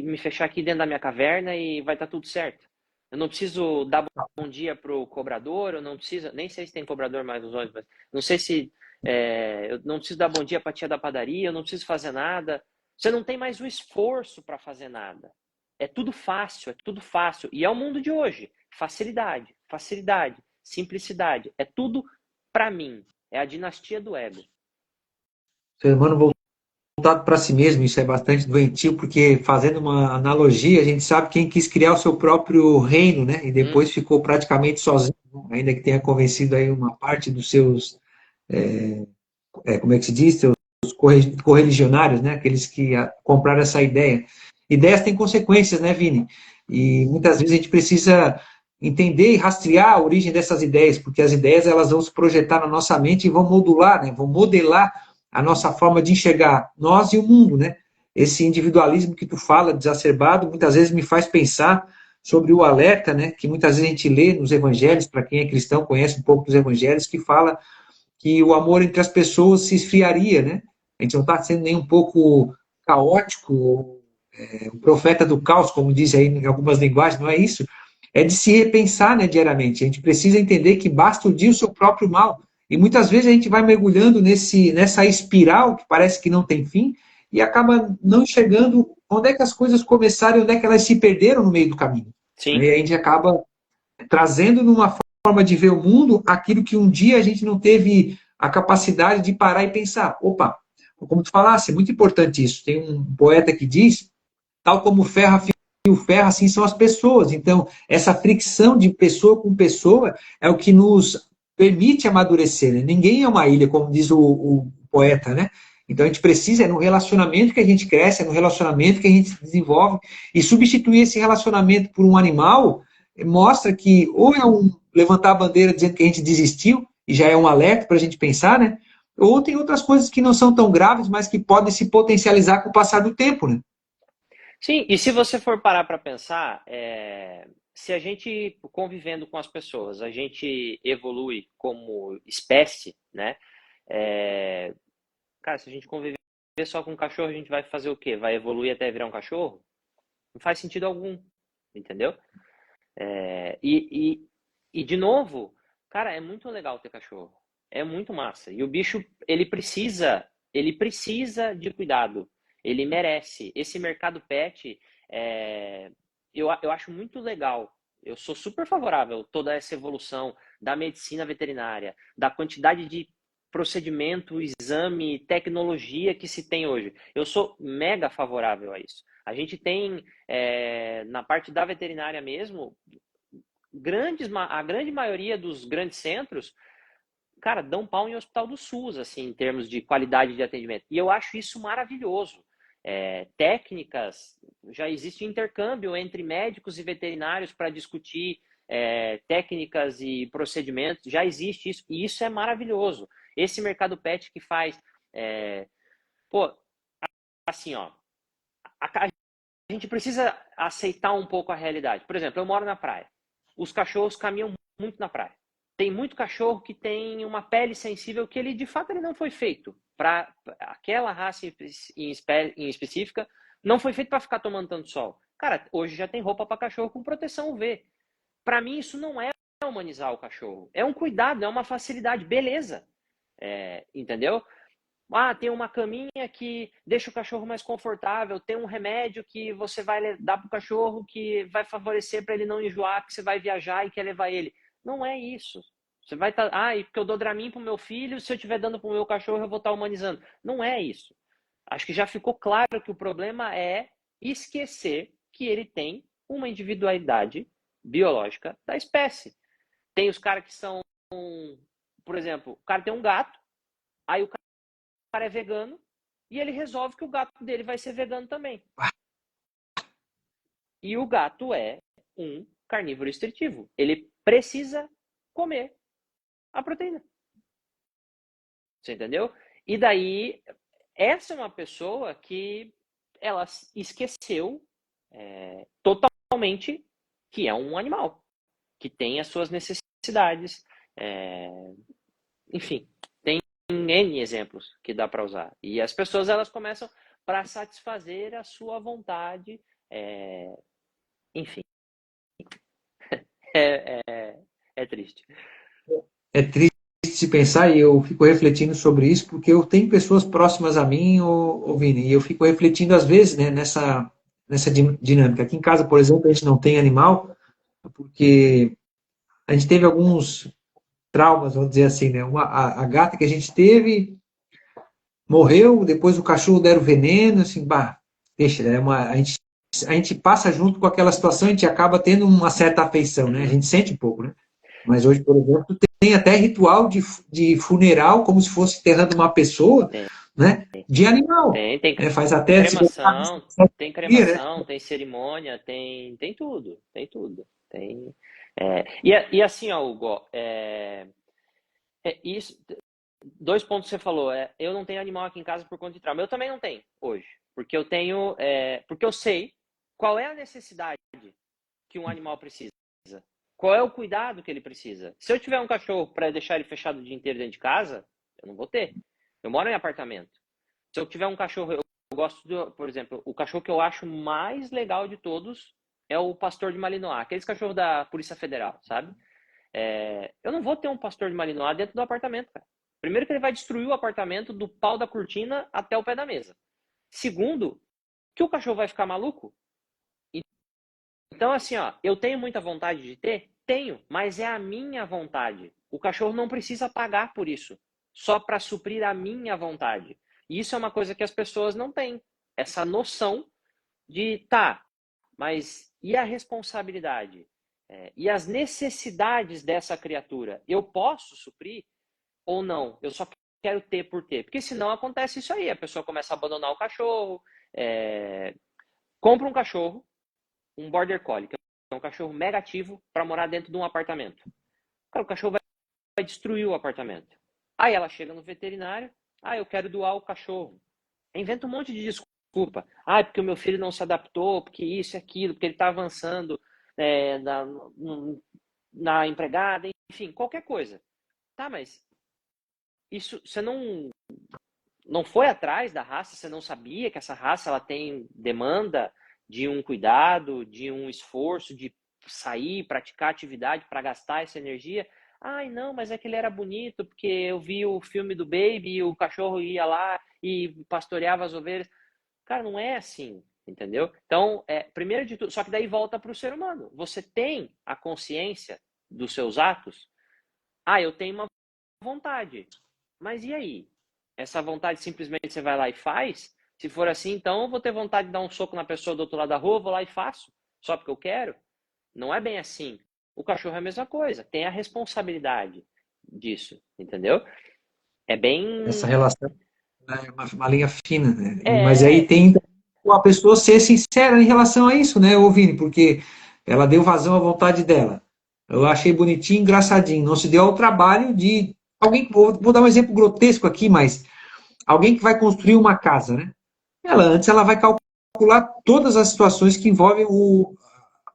me fechar aqui dentro da minha caverna e vai estar tudo certo. Eu não preciso dar bom dia pro cobrador, eu não preciso, nem sei se tem cobrador mais nos ônibus, mas não sei se eu não preciso dar bom dia para a tia da padaria, eu não preciso fazer nada. Você não tem mais o esforço para fazer nada. É tudo fácil, é tudo fácil. E é o mundo de hoje. Facilidade, facilidade, simplicidade. É tudo para mim. É a dinastia do ego. O ser humano voltado para si mesmo, isso é bastante doentio, porque fazendo uma analogia, a gente sabe quem quis criar o seu próprio reino, né? E Hum, depois ficou praticamente sozinho, ainda que tenha convencido aí uma parte dos seus, como é que se diz, seus correligionários, né? Aqueles que compraram essa ideia. Ideias têm consequências, né, Vini? E muitas vezes a gente precisa entender e rastrear a origem dessas ideias, porque as ideias elas vão se projetar na nossa mente e vão modular, né? Vão modelar a nossa forma de enxergar nós e o mundo, né? Esse individualismo que tu fala, exacerbado, muitas vezes me faz pensar sobre o alerta, né? Que muitas vezes a gente lê nos evangelhos, para quem é cristão conhece um pouco dos evangelhos, que fala que o amor entre as pessoas se esfriaria, né? A gente não está sendo nem um pouco caótico, o profeta do caos, como diz aí em algumas linguagens, não é isso? É de se repensar, né, diariamente. A gente precisa entender que basta o dia o seu próprio mal. E muitas vezes a gente vai mergulhando nessa espiral que parece que não tem fim e acaba não enxergando onde é que as coisas começaram e onde é que elas se perderam no meio do caminho. sim. E a gente acaba trazendo numa forma de ver o mundo aquilo que um dia a gente não teve a capacidade de parar e pensar. Opa, como tu falasse, é muito importante isso. Tem um poeta que diz, tal como o ferro afia o ferro, assim são as pessoas. Então, essa fricção de pessoa com pessoa é o que nos permite amadurecer. Né? Ninguém é uma ilha, como diz o poeta, né? Então a gente precisa, é no relacionamento que a gente cresce, é no relacionamento que a gente se desenvolve, e substituir esse relacionamento por um animal mostra que ou é um levantar a bandeira dizendo que a gente desistiu, e já é um alerta para a gente pensar, né? Ou tem outras coisas que não são tão graves, mas que podem se potencializar com o passar do tempo, né? Sim, e se você for parar para pensar, se a gente convivendo com as pessoas, a gente evolui como espécie, né? É, cara, se a gente conviver só com um cachorro, a gente vai fazer o quê? Vai evoluir até virar um cachorro? Não faz sentido algum, entendeu? É, e de novo, cara, é muito legal ter cachorro. É muito massa. E o bicho, ele precisa de cuidado. Ele merece. Esse mercado pet, eu acho muito legal. Eu sou super favorável a toda essa evolução da medicina veterinária, da quantidade de procedimento, exame, tecnologia que se tem hoje. Eu sou mega favorável a isso. A gente tem, na parte da veterinária mesmo, a grande maioria dos grandes centros, cara, dão pau em hospital do SUS, assim, em termos de qualidade de atendimento. E eu acho isso maravilhoso. Técnicas, já existe intercâmbio entre médicos e veterinários para discutir técnicas e procedimentos, já existe isso, e isso é maravilhoso. Esse mercado pet que faz, pô, assim, ó, a gente precisa aceitar um pouco a realidade. Por exemplo, eu moro na praia. Os cachorros caminham muito na praia. Tem muito cachorro que tem uma pele sensível que ele, de fato, ele não foi feito para aquela raça em específica, não foi feito para ficar tomando tanto sol. Cara, hoje já tem roupa para cachorro com proteção UV. Para mim, isso não é humanizar o cachorro. É um cuidado, é uma facilidade. Beleza. Entendeu? Ah, tem uma caminha que deixa o cachorro mais confortável, tem um remédio que você vai dar para o cachorro que vai favorecer para ele não enjoar, que você vai viajar e quer levar ele. Não é isso. Você vai estar, e porque eu dou Dramin para o meu filho, se eu estiver dando para o meu cachorro, eu vou estar humanizando. Não é isso. Acho que já ficou claro que o problema é esquecer que ele tem uma individualidade biológica da espécie. Tem os caras que são, por exemplo, o cara tem um gato, aí o cara é vegano e ele resolve que o gato dele vai ser vegano também. E o gato é um carnívoro restritivo. Ele precisa comer a proteína. Você entendeu? E daí, essa é uma pessoa que ela esqueceu totalmente que é um animal, que tem as suas necessidades. Enfim, tem N exemplos que dá para usar. E as pessoas elas começam para satisfazer a sua vontade. Enfim, é triste. É triste se pensar e eu fico refletindo sobre isso porque eu tenho pessoas próximas a mim, Vini, e eu fico refletindo às vezes, né, nessa dinâmica. Aqui em casa, por exemplo, a gente não tem animal porque a gente teve alguns traumas, vamos dizer assim, né? A gata que a gente teve morreu, depois o cachorro deram veneno, assim, bah, deixa, a gente passa junto com aquela situação, a gente acaba tendo uma certa afeição, né? A gente sente um pouco, né? Mas hoje, por exemplo, tem até ritual de funeral, como se fosse enterrando uma pessoa, Tem, né? De animal. tem Faz até cremação, tem dia, né? cremação, tem cerimônia, tem tudo, tem tudo. Tem, e assim, ó, Hugo, isso, dois pontos que você falou. Eu não tenho animal aqui em casa por conta de trauma. Eu também não tenho hoje, porque eu tenho, porque eu sei qual é a necessidade que um animal precisa. Qual é o cuidado que ele precisa? Se eu tiver um cachorro para deixar ele fechado o dia inteiro dentro de casa, eu não vou ter. Eu moro em apartamento. Se eu tiver um cachorro, eu gosto por exemplo, o cachorro que eu acho mais legal de todos é o pastor de Malinois, aqueles cachorros da Polícia Federal, sabe? Eu não vou ter um pastor de Malinois dentro do apartamento, cara. Primeiro que ele vai destruir o apartamento do pau da cortina até o pé da mesa. Segundo, que o cachorro vai ficar maluco. Então, assim, ó, eu tenho muita vontade de ter? Tenho, mas é a minha vontade. O cachorro não precisa pagar por isso, só para suprir a minha vontade. E isso é uma coisa que as pessoas não têm. Essa noção de, tá, mas e a responsabilidade? E as necessidades dessa criatura? Eu posso suprir ou não? Eu só quero ter por ter. Porque senão acontece isso aí. A pessoa começa a abandonar o cachorro, compra um cachorro, um border collie, que é um cachorro mega ativo para morar dentro de um apartamento. Cara, o cachorro vai destruir o apartamento. Aí ela chega no veterinário, eu quero doar o cachorro. Inventa um monte de desculpa. Porque o meu filho não se adaptou, porque isso e aquilo, porque ele está avançando na empregada, enfim, qualquer coisa. Tá, mas isso você não foi atrás da raça, você não sabia que essa raça ela tem demanda de um cuidado, de um esforço, de sair, praticar atividade para gastar essa energia. Não, mas é que ele era bonito, porque eu vi o filme do Baby e o cachorro ia lá e pastoreava as ovelhas. Cara, não é assim, entendeu? Então, primeiro de tudo, só que daí volta para o ser humano. Você tem a consciência dos seus atos? Ah, eu tenho uma vontade. Mas e aí? Essa vontade simplesmente você vai lá e faz? Se for assim, então eu vou ter vontade de dar um soco na pessoa do outro lado da rua, vou lá e faço, só porque eu quero? Não é bem assim. O cachorro é a mesma coisa, tem a responsabilidade disso, entendeu? É Essa bem. relação, né, é uma linha fina, né? Mas aí É. tem a pessoa ser sincera em relação a isso, né, ô Vini? Porque ela deu vazão à vontade dela. Eu achei bonitinho, engraçadinho. Não se deu ao trabalho de alguém. Vou dar um exemplo grotesco aqui, mas alguém que vai construir uma casa, né? Ela vai calcular todas as situações que envolvem o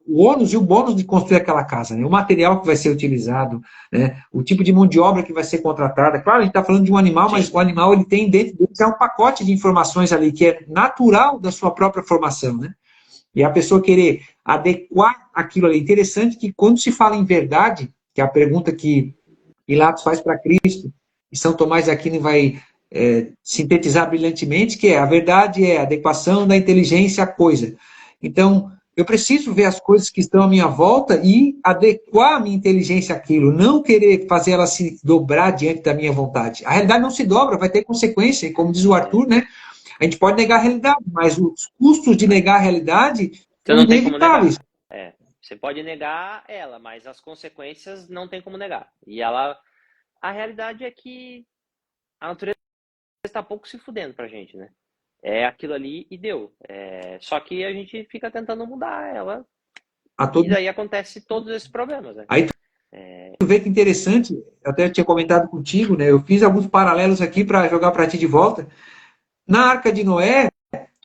ônus e o bônus de construir aquela casa, né? O material que vai ser utilizado, né? O tipo de mão de obra que vai ser contratada. Claro, a gente está falando de um animal, mas Sim. o animal ele tem dentro dele um pacote de informações ali que é natural da sua própria formação, né? E a pessoa querer adequar aquilo ali. Interessante que quando se fala em verdade, que é a pergunta que Pilatos faz para Cristo, e São Tomás de Aquino vai sintetizar brilhantemente, que é a verdade é a adequação da inteligência à coisa. Então, eu preciso ver as coisas que estão à minha volta e adequar a minha inteligência àquilo, não querer fazer ela se dobrar diante da minha vontade. A realidade não se dobra, vai ter consequência, e como diz o É. Arthur, né? A gente pode negar a realidade, mas os custos de negar a realidade Você são não tem como inevitáveis. negar. Você pode negar ela, mas as consequências não tem como negar. E ela. A realidade é que a natureza está pouco se fudendo pra gente, né? É aquilo ali e deu. Só que a gente fica tentando mudar ela A e todo... daí acontece todos esses problemas, né? Aí tu vê que interessante, eu até tinha comentado contigo, né? Eu fiz alguns paralelos aqui para jogar para ti de volta. Na Arca de Noé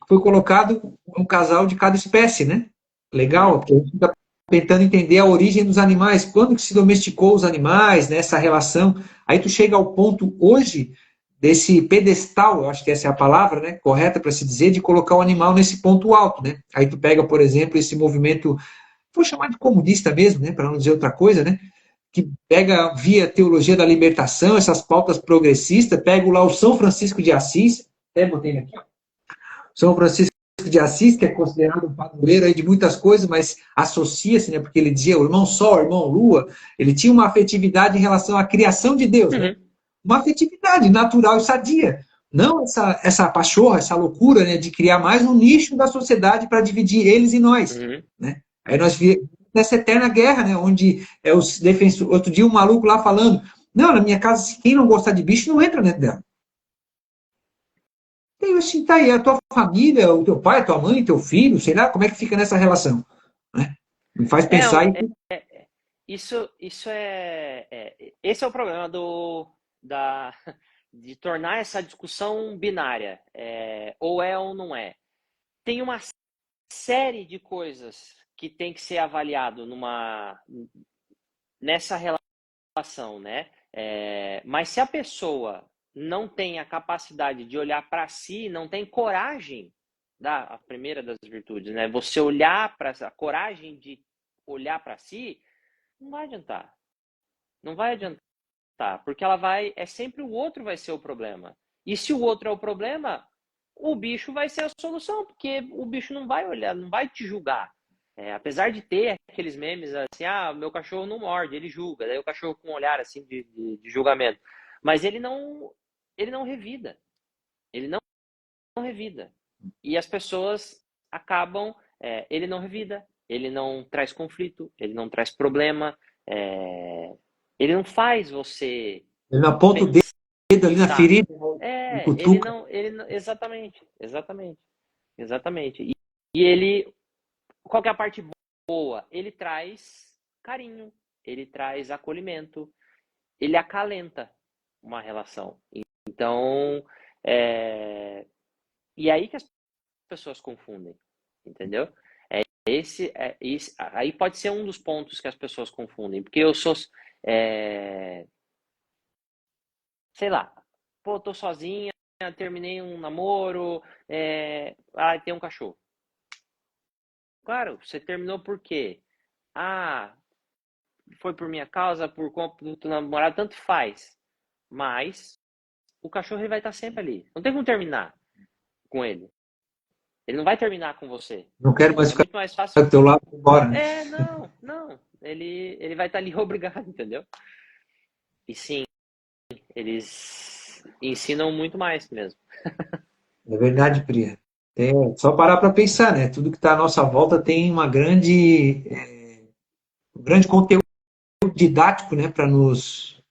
foi colocado um casal de cada espécie, né? Uhum. Legal, porque a gente fica tentando entender a origem dos animais, quando que se domesticou os animais, né? Essa relação. Aí tu chega ao ponto hoje desse pedestal, eu acho que essa é a palavra, né, correta para se dizer, de colocar o animal nesse ponto alto, né? Aí tu pega, por exemplo, esse movimento, vou chamar de comunista mesmo, né, para não dizer outra coisa, né? Que pega via teologia da libertação, essas pautas progressistas, pega lá o São Francisco de Assis, até botei aqui, ó, São Francisco de Assis, que é considerado um padroeiro aí de muitas coisas, mas associa-se, né, porque ele dizia o irmão Sol, o irmão Lua, ele tinha uma afetividade em relação à criação de Deus, né? Uhum. Uma afetividade natural e sadia. Não essa pachorra, essa loucura, né, de criar mais um nicho da sociedade para dividir eles e nós, Uhum. né? Aí nós vimos nessa eterna guerra, né, onde os defensores, outro dia um maluco lá falando, não, na minha casa, quem não gostar de bicho não entra dentro dela. E assim, tá aí, a tua família, o teu pai, a tua mãe, teu filho, sei lá, como é que fica nessa relação, né? Me faz É, pensar em... isso esse é o problema de tornar essa discussão binária, ou é ou não é. Tem uma série de coisas que tem que ser avaliado nessa relação, né? Mas se a pessoa não tem a capacidade de olhar para si, não tem coragem, a primeira das virtudes, né? Você olhar para a coragem de olhar para si, não vai adiantar. Não vai adiantar, porque sempre o outro vai ser o problema. E se o outro é o problema, o bicho vai ser a solução, porque o bicho não vai olhar, não vai te julgar. Apesar de ter aqueles memes assim, meu cachorro não morde, ele julga, daí o cachorro com um olhar assim de julgamento. Mas ele não revida. Ele não revida. E as pessoas acabam, ele não revida, ele não traz conflito, ele não traz problema, é, ele não faz você Ele não aponta o dedo ali na pensar. ferida, ele cutuca. Exatamente. E ele, qual que é a parte boa? Ele traz carinho, ele traz acolhimento, ele acalenta uma relação. Então, e aí que as pessoas confundem, entendeu? Aí pode ser um dos pontos que as pessoas confundem, porque eu sou, sei lá, pô, tô sozinha, terminei um namoro, tem um cachorro. Claro, você terminou por quê? Ah, foi por minha causa, por conta do teu namorado, tanto faz. Mas o cachorro ele vai estar sempre ali. Não tem como terminar com ele. Ele não vai terminar com você. Não quero mais É ficar muito mais fácil. do teu lado agora, né? Não, não. Ele vai estar ali obrigado, entendeu? E sim, eles ensinam muito mais mesmo. É verdade, Priya. É só parar para pensar, né? Tudo que está à nossa volta tem um grande conteúdo didático, né? Para nos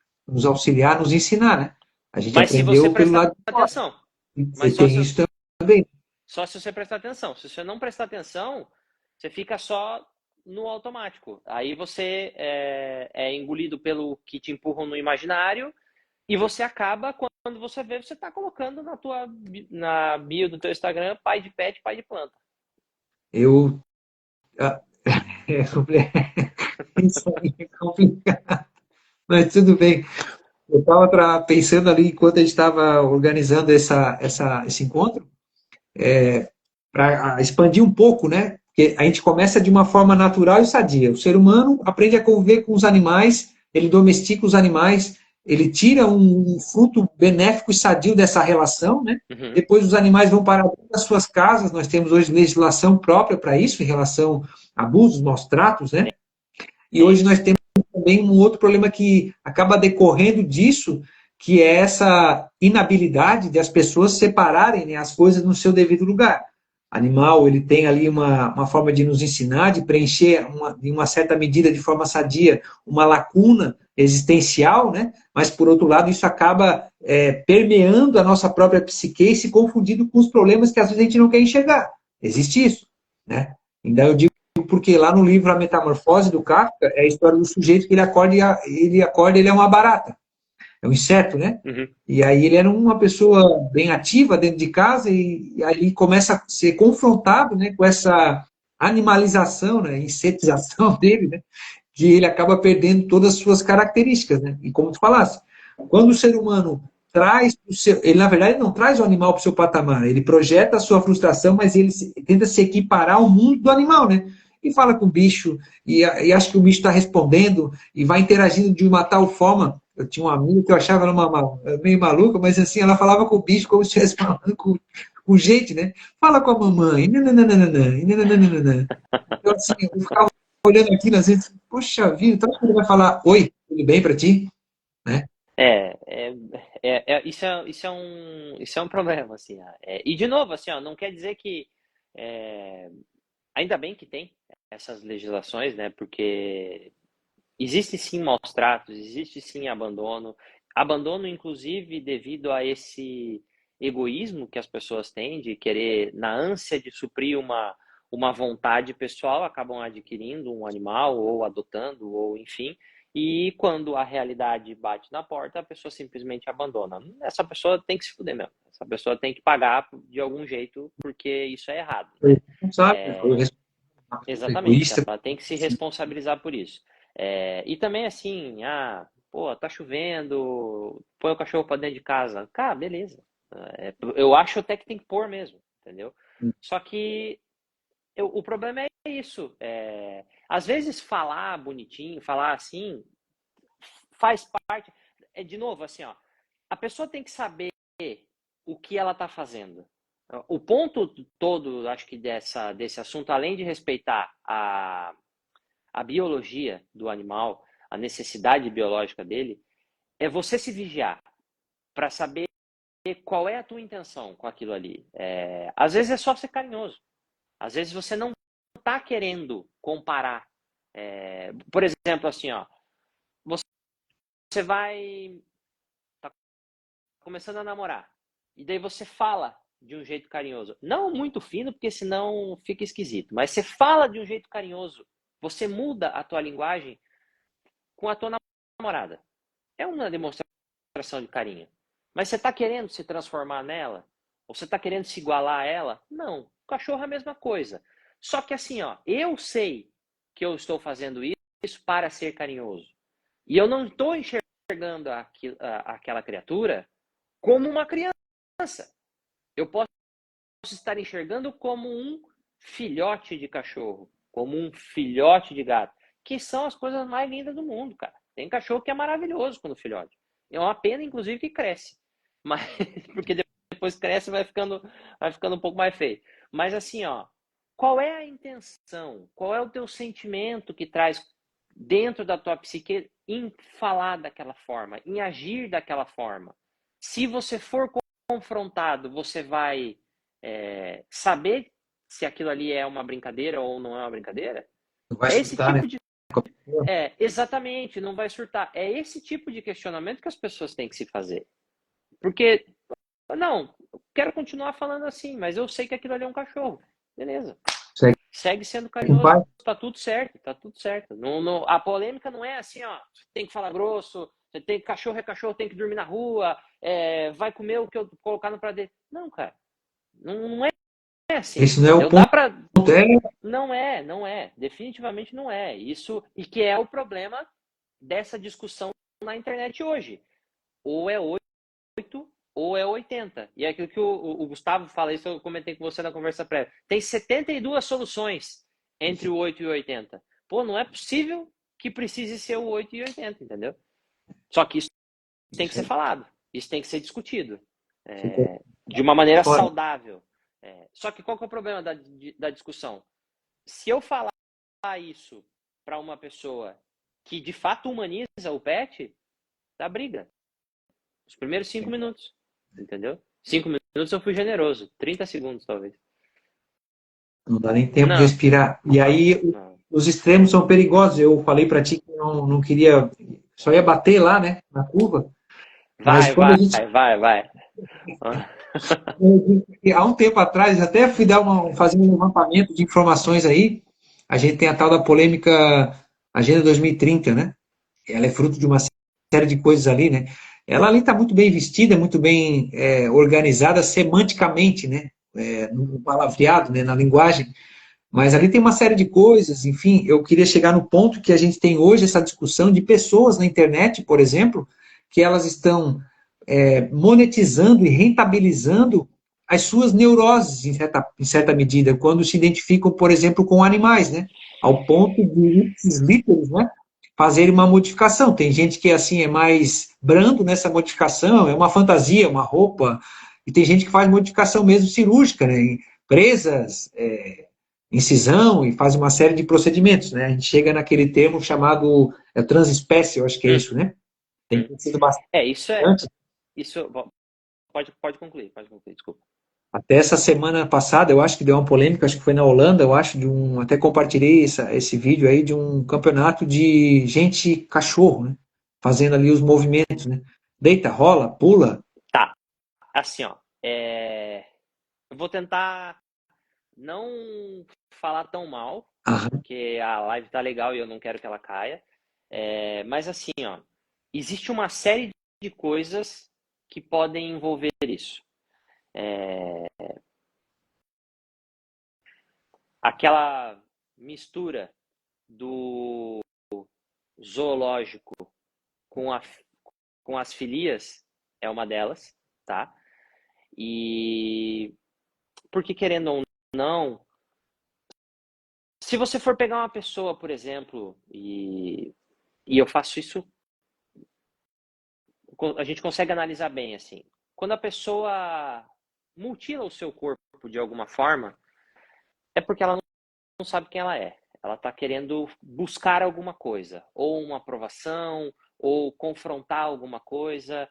auxiliar, nos ensinar, né? A gente Mas se você aprendeu pelo prestar lado de fora. atenção. E Mas só tem se, isso também. só se você prestar atenção. Se você não prestar atenção, você fica só no automático. Aí você é engolido pelo que te empurram no imaginário e você acaba, quando você vê, você está colocando na bio do teu Instagram pai de pet, pai de planta. Eu. ah, Isso aí é complicado. Mas tudo bem. Eu estava pensando ali, enquanto a gente estava organizando esse encontro, para expandir um pouco, né? Porque a gente começa de uma forma natural e sadia. O ser humano aprende a conviver com os animais, ele domestica os animais, ele tira um fruto benéfico e sadio dessa relação, né? Uhum. Depois os animais vão para as suas casas, nós temos hoje legislação própria para isso, em relação a abusos, maus tratos, né? E hoje Sim. nós temos também um outro problema que acaba decorrendo disso, que é essa inabilidade de as pessoas separarem, né, as coisas no seu devido lugar. Animal, ele tem ali uma forma de nos ensinar, de preencher, em uma certa medida, de forma sadia, uma lacuna existencial, né? Mas, por outro lado, isso acaba permeando a nossa própria psique e se confundindo com os problemas que às vezes a gente não quer enxergar. Existe isso, né? Então, eu digo porque lá no livro A Metamorfose do Kafka é a história do sujeito que ele é uma barata, é um inseto, né? Uhum. E aí ele era uma pessoa bem ativa dentro de casa e aí começa a ser confrontado, né, com essa animalização, né, insetização dele, né, que ele acaba perdendo todas as suas características, né? E como tu falaste, quando o ser humano traz o seu, ele na verdade não traz o animal para o seu patamar, ele projeta a sua frustração, mas ele tenta se equiparar ao mundo do animal, né? E fala com o bicho, e acha que o bicho está respondendo, e vai interagindo de uma tal forma. Eu tinha uma amiga que eu achava ela meio maluca, mas assim, ela falava com o bicho como se estivesse falando com gente, né? Fala com a mamãe, nananana, nananana. Então, assim, eu ficava olhando aquilo, às vezes, poxa vida, então ele vai falar, oi, tudo bem para ti? Né? É, é, isso é um problema, assim. E de novo, assim, ó, não quer dizer que é, ainda bem que tem essas legislações, né? Porque existe sim maus tratos, existe sim abandono, abandono inclusive devido a esse egoísmo que as pessoas têm de querer, na ânsia de suprir uma vontade pessoal, acabam adquirindo um animal ou adotando ou enfim. E quando a realidade bate na porta, a pessoa simplesmente abandona. Essa pessoa tem que se fuder mesmo. Essa pessoa tem que pagar de algum jeito, porque isso é errado, Foi né? responsável, foi Exatamente, egoísta. ela tem que se responsabilizar por isso. E também assim, pô, tá chovendo, põe o cachorro para dentro de casa. Cara, beleza. Eu acho até que tem que pôr mesmo, entendeu? Só que o problema é isso. Às vezes falar bonitinho, falar assim, faz parte. De novo, assim, ó, a pessoa tem que saber o que ela está fazendo. O ponto todo, acho que desse assunto, além de respeitar a biologia do animal, a necessidade biológica dele, é você se vigiar para saber qual é a tua intenção com aquilo ali. Às vezes é só ser carinhoso. Às vezes você não está querendo comparar. Por exemplo, assim, ó, você vai tá começando a namorar e daí você fala de um jeito carinhoso, não muito fino, porque senão fica esquisito. Mas você fala de um jeito carinhoso, você muda a tua linguagem com a tua namorada. É uma demonstração de carinho. Mas você está querendo se transformar nela? Ou você está querendo se igualar a ela? Não. O cachorro é a mesma coisa. Só que assim, ó, eu sei que eu estou fazendo isso para ser carinhoso. E eu não estou enxergando aquela criatura como uma criança. Eu posso estar enxergando como um filhote de cachorro, como um filhote de gato, que são as coisas mais lindas do mundo, cara. Tem cachorro que é maravilhoso quando filhote. É uma pena, inclusive, que cresce. Mas, porque depois cresce e vai ficando um pouco mais feio. Mas assim, ó, qual é a intenção? Qual é o teu sentimento que traz dentro da tua psique em falar daquela forma, em agir daquela forma? Se você for confrontado, você vai saber se aquilo ali é uma brincadeira ou não é uma brincadeira? Não vai É esse surtar, né? tipo de exatamente, não vai surtar. É esse tipo de questionamento que as pessoas têm que se fazer. Porque, não, eu quero continuar falando assim, mas eu sei que aquilo ali é um cachorro. Beleza. Segue Segue sendo com carinhoso. paz. Tá tudo certo, tá tudo certo. A polêmica não é assim, ó, tem que falar grosso, cachorro é cachorro, tem que dormir na rua, vai comer o que eu colocar no prato dele. Não, cara. Não é assim, Esse não é o entendeu? Dá ponto. pra. É, Não é. Definitivamente não é. Isso, e que é o problema dessa discussão na internet hoje. Ou é 8 ou é 80. E é aquilo que o Gustavo fala, isso eu comentei com você na conversa prévia. Tem 72 soluções entre o 8 e o 80. Pô, não é possível que precise ser o 8 e o 80, entendeu? Só que isso tem que ser falado, isso tem que ser discutido de uma maneira fora. saudável. Só que qual que é o problema da discussão? Se eu falar isso para uma pessoa que de fato humaniza o pet, dá briga. Os primeiros 5 minutos, entendeu? 5 minutos eu fui generoso, 30 segundos talvez. Não dá nem tempo de Não, respirar. E aí, não. os extremos são perigosos. Eu falei para ti que não queria, só ia bater lá, né, na curva. Mas Vai, quando a vai, gente, vai, vai. há um tempo atrás, até fui dar fazer um levantamento de informações aí. A gente tem a tal da polêmica Agenda 2030, né? Ela é fruto de uma série de coisas ali, né? Ela ali está muito bem vestida, muito bem organizada semanticamente, né? No palavreado, né? Na linguagem. Mas ali tem uma série de coisas, enfim, eu queria chegar no ponto que a gente tem hoje essa discussão de pessoas na internet, por exemplo, que elas estão monetizando e rentabilizando as suas neuroses, em certa medida, quando se identificam, por exemplo, com animais, né? Ao ponto de ipsis literis, né? Fazer uma modificação. Tem gente que assim é mais brando nessa modificação, é uma fantasia, uma roupa, e tem gente que faz modificação mesmo cirúrgica, né? Presas, incisão e faz uma série de procedimentos, né? A gente chega naquele termo chamado transespécie, eu acho que é isso, né? Tem sido Isso bastante. isso pode concluir, desculpa. Até essa semana passada, eu acho que deu uma polêmica, acho que foi na Holanda, eu acho, até compartilhei esse vídeo aí de um campeonato de gente cachorro, né? Fazendo ali os movimentos, né? Deita, rola, pula. Tá, assim, ó, eu vou tentar não falar tão mal, Aham. porque a live tá legal e eu não quero que ela caia. Mas assim, ó, existe uma série de coisas que podem envolver isso. Aquela mistura do zoológico com, com as filias é uma delas, tá? E porque querendo ou não, se você for pegar uma pessoa, por exemplo, e eu faço isso, a gente consegue analisar bem assim. Quando a pessoa mutila o seu corpo de alguma forma, é porque ela não sabe quem ela é. Ela está querendo buscar alguma coisa, ou uma aprovação, ou confrontar alguma coisa.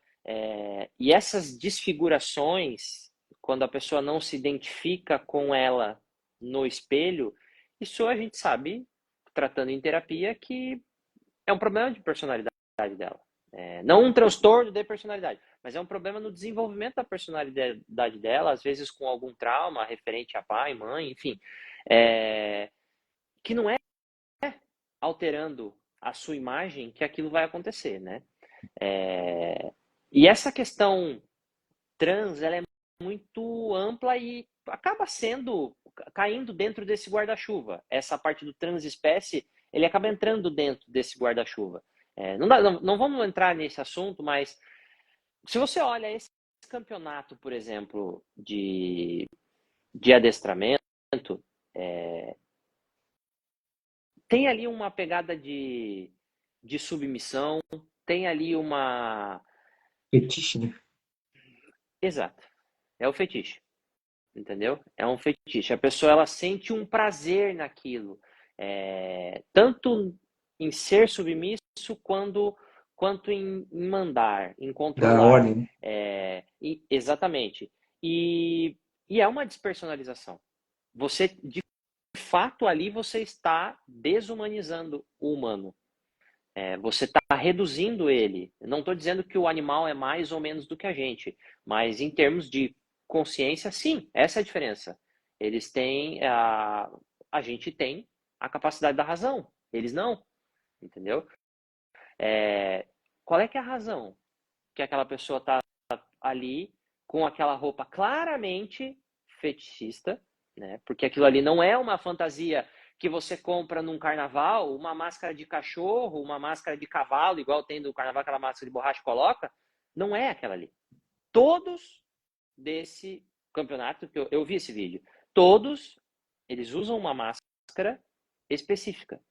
E essas desfigurações, quando a pessoa não se identifica com ela no espelho, isso a gente sabe, tratando em terapia, que é um problema de personalidade dela. Não um transtorno de personalidade, mas é um problema no desenvolvimento da personalidade dela, às vezes com algum trauma referente a pai, mãe, enfim. Que não é alterando a sua imagem que aquilo vai acontecer, né? E essa questão trans, ela é muito ampla e acaba caindo dentro desse guarda-chuva. Essa parte do transespécie, ele acaba entrando dentro desse guarda-chuva. Não vamos entrar nesse assunto, mas se você olha esse campeonato, por exemplo, de adestramento, tem ali uma pegada de submissão, tem ali uma. Fetiche, né? Exato. É o fetiche, entendeu? É um fetiche. A pessoa, ela sente um prazer naquilo, tanto em ser submisso quanto em mandar, em Da controlar. ordem, né? Exatamente. E é uma despersonalização. Você, de fato, ali você está desumanizando o humano. Você está reduzindo ele. Não estou dizendo que o animal é mais ou menos do que a gente, mas em termos de consciência, sim, essa é a diferença. Eles têm, a gente tem a capacidade da razão, eles não, entendeu? Qual é que é a razão que aquela pessoa está ali com aquela roupa claramente fetichista, né? Porque aquilo ali não é uma fantasia que você compra num carnaval, uma máscara de cachorro, uma máscara de cavalo, igual tem do carnaval, aquela máscara de borracha coloca, não é aquela ali. Todos desse campeonato, que eu vi esse vídeo, todos eles usam uma máscara específica.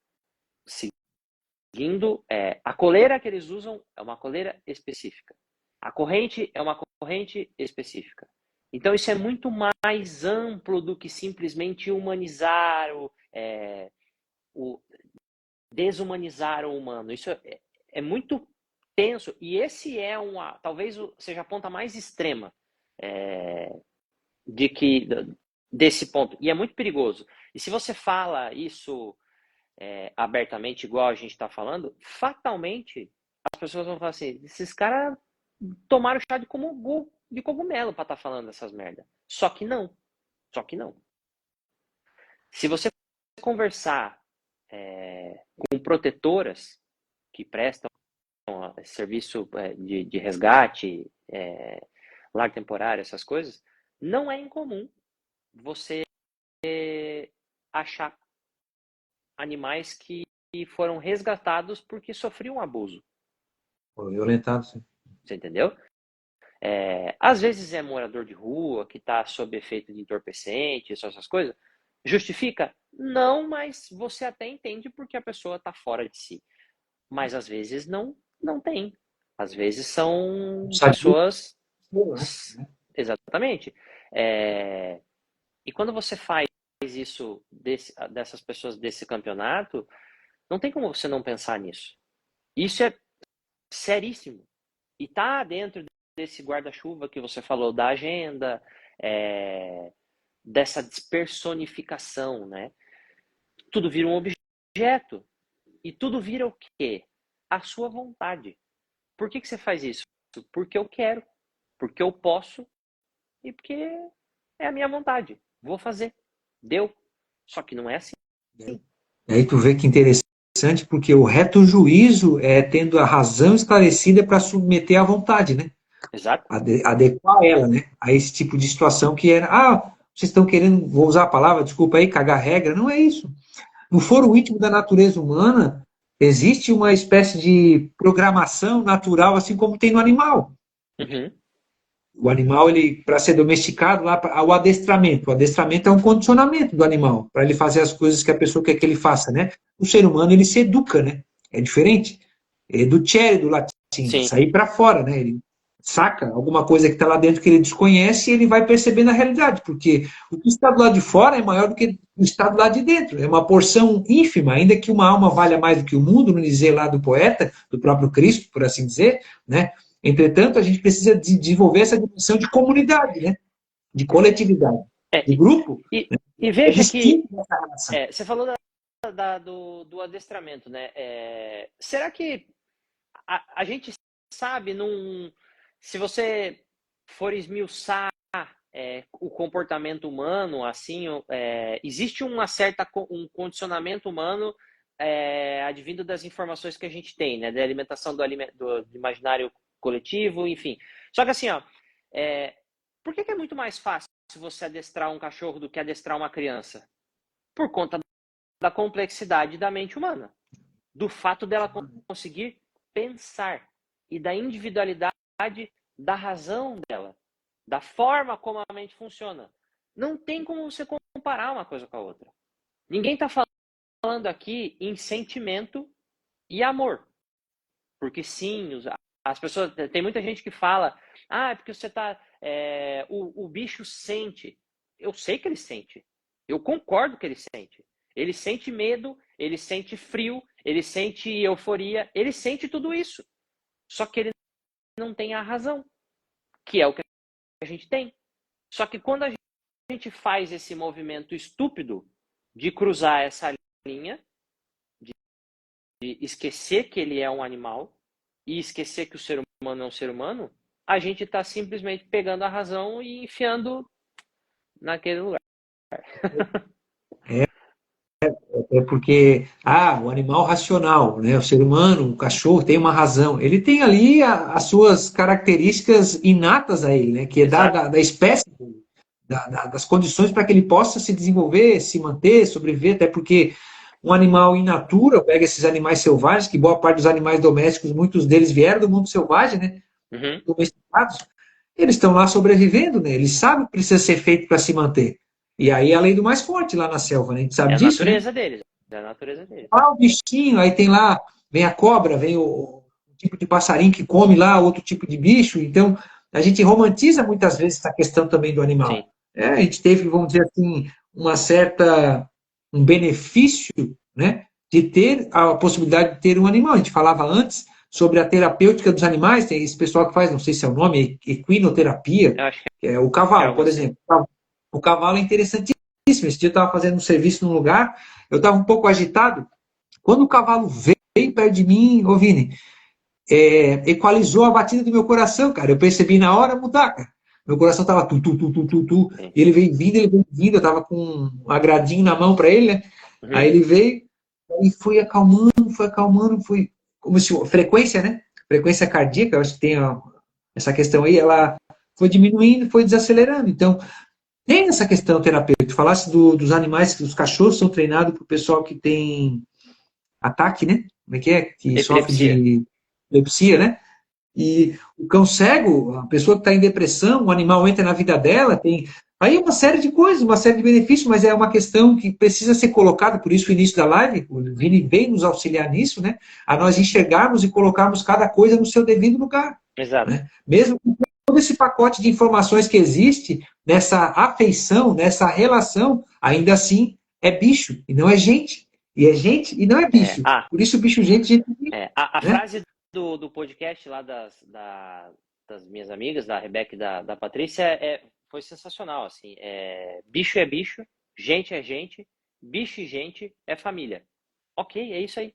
Seguindo, a coleira que eles usam é uma coleira específica. A corrente é uma corrente específica. Então, isso é muito mais amplo do que simplesmente humanizar, desumanizar o humano. Isso é muito tenso. E esse talvez seja a ponta mais extrema desse ponto. E é muito perigoso. E se você fala isso abertamente, igual a gente está falando, fatalmente as pessoas vão falar assim: esses caras tomaram chá de cogumelo para estar falando essas merda. Só que não. Só que não. Se você conversar com protetoras que prestam serviço de resgate, lar temporário, essas coisas, não é incomum você achar animais que foram resgatados porque sofriam um abuso. Foi violentado, sim. Você entendeu? Às vezes é morador de rua que está sob efeito de entorpecente, essas coisas. Justifica? Não, mas você até entende porque a pessoa está fora de si. Mas às vezes não tem. Às vezes são Sadio, pessoas. né? Exatamente. E quando você faz isso dessas pessoas desse campeonato, não tem como você não pensar nisso. Isso é seríssimo. E tá dentro desse guarda-chuva que você falou, da agenda, dessa despersonificação, né? Tudo vira um objeto. E tudo vira o quê? A sua vontade. Por que você faz isso? Porque eu quero, porque eu posso e porque é a minha vontade. Vou fazer. Deu. Só que não é assim. E aí tu vê que interessante, porque o reto juízo é tendo a razão esclarecida para submeter à vontade, né? Exato? Adequar ela, né? A esse tipo de situação que era, vocês estão querendo, vou usar a palavra, desculpa aí, cagar regra. Não é isso. No foro íntimo da natureza humana, existe uma espécie de programação natural, assim como tem no animal. Uhum. O animal, ele, para ser domesticado, lá o adestramento. O adestramento é um condicionamento do animal, para ele fazer as coisas que a pessoa quer que ele faça, né? O ser humano, ele se educa, né? É diferente. Educere do latim, Sim. sair para fora, né? Ele saca alguma coisa que está lá dentro que ele desconhece e ele vai percebendo a realidade, porque o que está do lado de fora é maior do que o que está do lado de dentro. É uma porção ínfima, ainda que uma alma valha mais do que o mundo, no dizer lá do poeta, do próprio Cristo, por assim dizer, né? Entretanto, a gente precisa desenvolver essa dimensão de comunidade, né? De coletividade, É, de grupo. e, Né? e É veja que distinto dessa relação. você falou do adestramento, né? Será que a gente sabe, se você for esmiuçar o comportamento humano, assim, existe um condicionamento humano advindo das informações que a gente tem, né? Da alimentação do imaginário coletivo, enfim. Só que assim, ó, por que é muito mais fácil você adestrar um cachorro do que adestrar uma criança? Por conta da complexidade da mente humana, do fato dela conseguir pensar e da individualidade da razão dela, da forma como a mente funciona. Não tem como você comparar uma coisa com a outra. Ninguém está falando aqui em sentimento e amor. Porque sim, As pessoas, tem muita gente que fala, é porque você tá, o bicho sente. Eu sei que ele sente. Eu concordo que ele sente. Ele sente medo, ele sente frio, ele sente euforia, ele sente tudo isso. Só que ele não tem a razão, que é o que a gente tem. Só que quando a gente faz esse movimento estúpido de cruzar essa linha, de esquecer que ele é um animal e esquecer que o ser humano é um ser humano, a gente está simplesmente pegando a razão e enfiando naquele lugar. É porque, o animal racional, né? O ser humano, o cachorro tem uma razão. Ele tem ali as suas características inatas a ele, né? Que é da espécie, das condições para que ele possa se desenvolver, se manter, sobreviver, até porque um animal in natura, pega esses animais selvagens, que boa parte dos animais domésticos, muitos deles vieram do mundo selvagem, né? Domesticados, eles estão lá sobrevivendo, né? Eles sabem o que precisa ser feito para se manter. E aí é a lei do mais forte lá na selva, né? A gente sabe disso, né? É a natureza deles. O bichinho, aí tem lá, vem a cobra, vem o tipo de passarinho que come lá, outro tipo de bicho. Então, a gente romantiza muitas vezes essa questão também do animal. A gente teve, vamos dizer assim, um benefício, né, de ter a possibilidade de ter um animal. A gente falava antes sobre a terapêutica dos animais, tem esse pessoal que faz, não sei se é o nome, equinoterapia, que é o cavalo, por exemplo. O cavalo é interessantíssimo. Esse dia eu estava fazendo um serviço num lugar, eu estava um pouco agitado. Quando o cavalo veio perto de mim, ô Vini, equalizou a batida do meu coração, cara. Eu percebi na hora mudar, cara. Meu coração estava tu. E ele veio vindo. Eu estava com um agradinho na mão para ele, né? Aí ele veio e foi acalmando, foi como se frequência, né? Frequência cardíaca, eu acho que tem essa questão aí, ela foi diminuindo, foi desacelerando. Então, tem essa questão terapêutica. Falasse dos animais, que os cachorros são treinados para o pessoal que tem ataque, né? Como é que é? Que sofre de epilepsia, né? E o cão cego, a pessoa que está em depressão, o animal entra na vida dela, tem aí uma série de coisas, uma série de benefícios, mas é uma questão que precisa ser colocada, por isso o início da live, o Vini veio nos auxiliar nisso, né? A nós enxergarmos e colocarmos cada coisa no seu devido lugar. Exato. Né? Mesmo com todo esse pacote de informações que existe, nessa afeição, nessa relação, ainda assim é bicho e não é gente. E é gente e não é bicho. Por isso, bicho, gente. A frase do podcast lá das minhas amigas, da Rebeca e da Patrícia, foi sensacional. Assim, bicho é bicho, gente é gente, bicho e gente é família. Ok, é isso aí.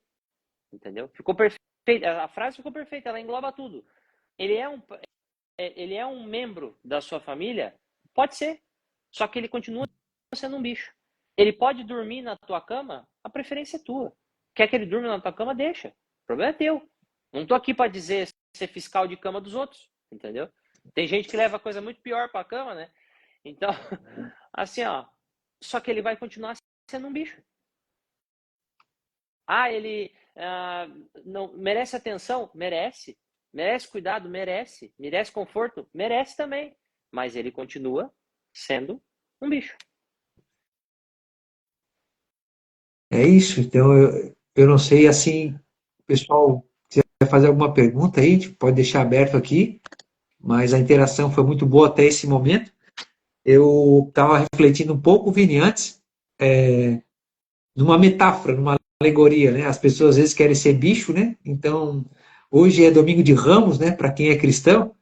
Entendeu? Ficou perfeito. A frase ficou perfeita, ela engloba tudo. Ele é um membro da sua família? Pode ser. Só que ele continua sendo um bicho. Ele pode dormir na tua cama? A preferência é tua. Quer que ele durma na tua cama? Deixa. O problema é teu. Não tô aqui para dizer ser fiscal de cama dos outros, entendeu? Tem gente que leva coisa muito pior para a cama, né? Então, assim, só que ele vai continuar sendo um bicho. Ele não merece atenção? Merece. Merece cuidado? Merece. Merece conforto? Merece também. Mas ele continua sendo um bicho. É isso. Então, eu não sei, assim, pessoal, se vai fazer alguma pergunta aí, pode deixar aberto aqui, mas a interação foi muito boa até esse momento. Eu estava refletindo um pouco, Vini, antes, numa metáfora, numa alegoria, né? As pessoas às vezes querem ser bicho, né? Então, hoje é domingo de Ramos, né? Para quem é cristão.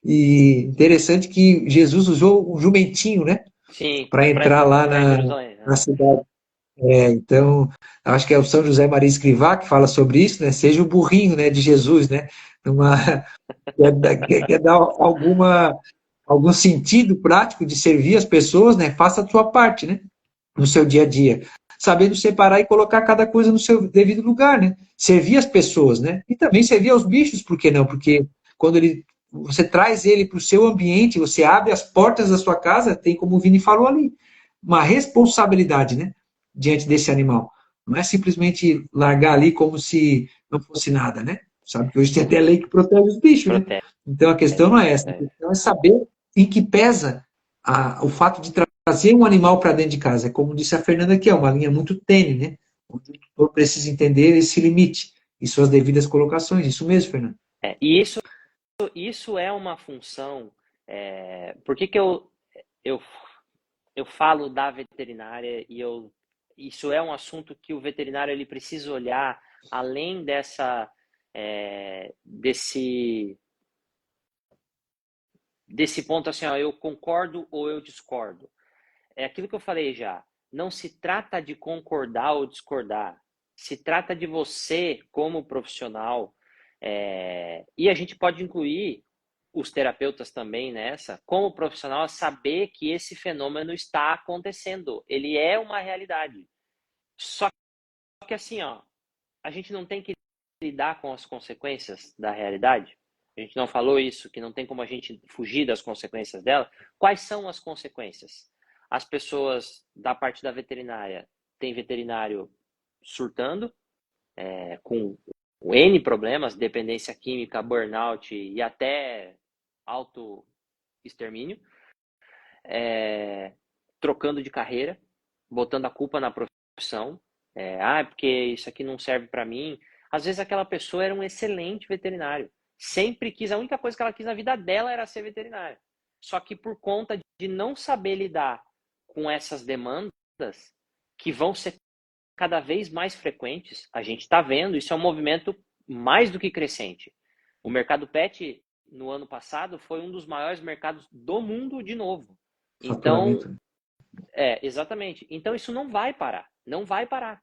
E interessante que Jesus usou um jumentinho, né? Para entrar lá na cidade. Então, acho que é o São José Maria Escrivá que fala sobre isso, né? Seja o burrinho, né, de Jesus, né? Quer dar algum sentido prático de servir as pessoas, né? Faça a sua parte, né? No seu dia a dia. Sabendo separar e colocar cada coisa no seu devido lugar, né? Servir as pessoas, né? E também servir aos bichos, por que não? Porque quando você traz ele para o seu ambiente, você abre as portas da sua casa, tem como o Vini falou ali, uma responsabilidade, né? Diante desse animal. Não é simplesmente largar ali como se não fosse nada, né? Sabe que hoje tem até lei que protege os bichos, né? Então a questão não é essa. A questão é saber em que pesa o fato de trazer um animal para dentro de casa. É como disse a Fernanda aqui, é uma linha muito tênue, né? O tutor precisa entender esse limite e suas devidas colocações. Isso mesmo, Fernanda. E isso é uma função. Por que que eu, eu falo da veterinária isso é um assunto que o veterinário ele precisa olhar além desse ponto assim, ó, eu concordo ou eu discordo. É aquilo que eu falei já. Não se trata de concordar ou discordar. Se trata de você, como profissional, e a gente pode incluir os terapeutas também nessa, como profissional, saber que esse fenômeno está acontecendo. Ele é uma realidade. Só que assim, ó, a gente não tem que lidar com as consequências da realidade. A gente não falou isso, que não tem como a gente fugir das consequências dela. Quais são as consequências? As pessoas da parte da veterinária, tem veterinário surtando, com N problemas, dependência química, burnout e até auto-extermínio, trocando de carreira, botando a culpa na profissão. Porque isso aqui não serve para mim. Às vezes aquela pessoa era um excelente veterinário. Sempre quis, a única coisa que ela quis na vida dela era ser veterinária. Só que por conta de não saber lidar com essas demandas, que vão ser cada vez mais frequentes, a gente está vendo, isso é um movimento mais do que crescente. O mercado pet, no ano passado, foi um dos maiores mercados do mundo de novo. Então, Faturamento. exatamente. Então, isso não vai parar. Não vai parar.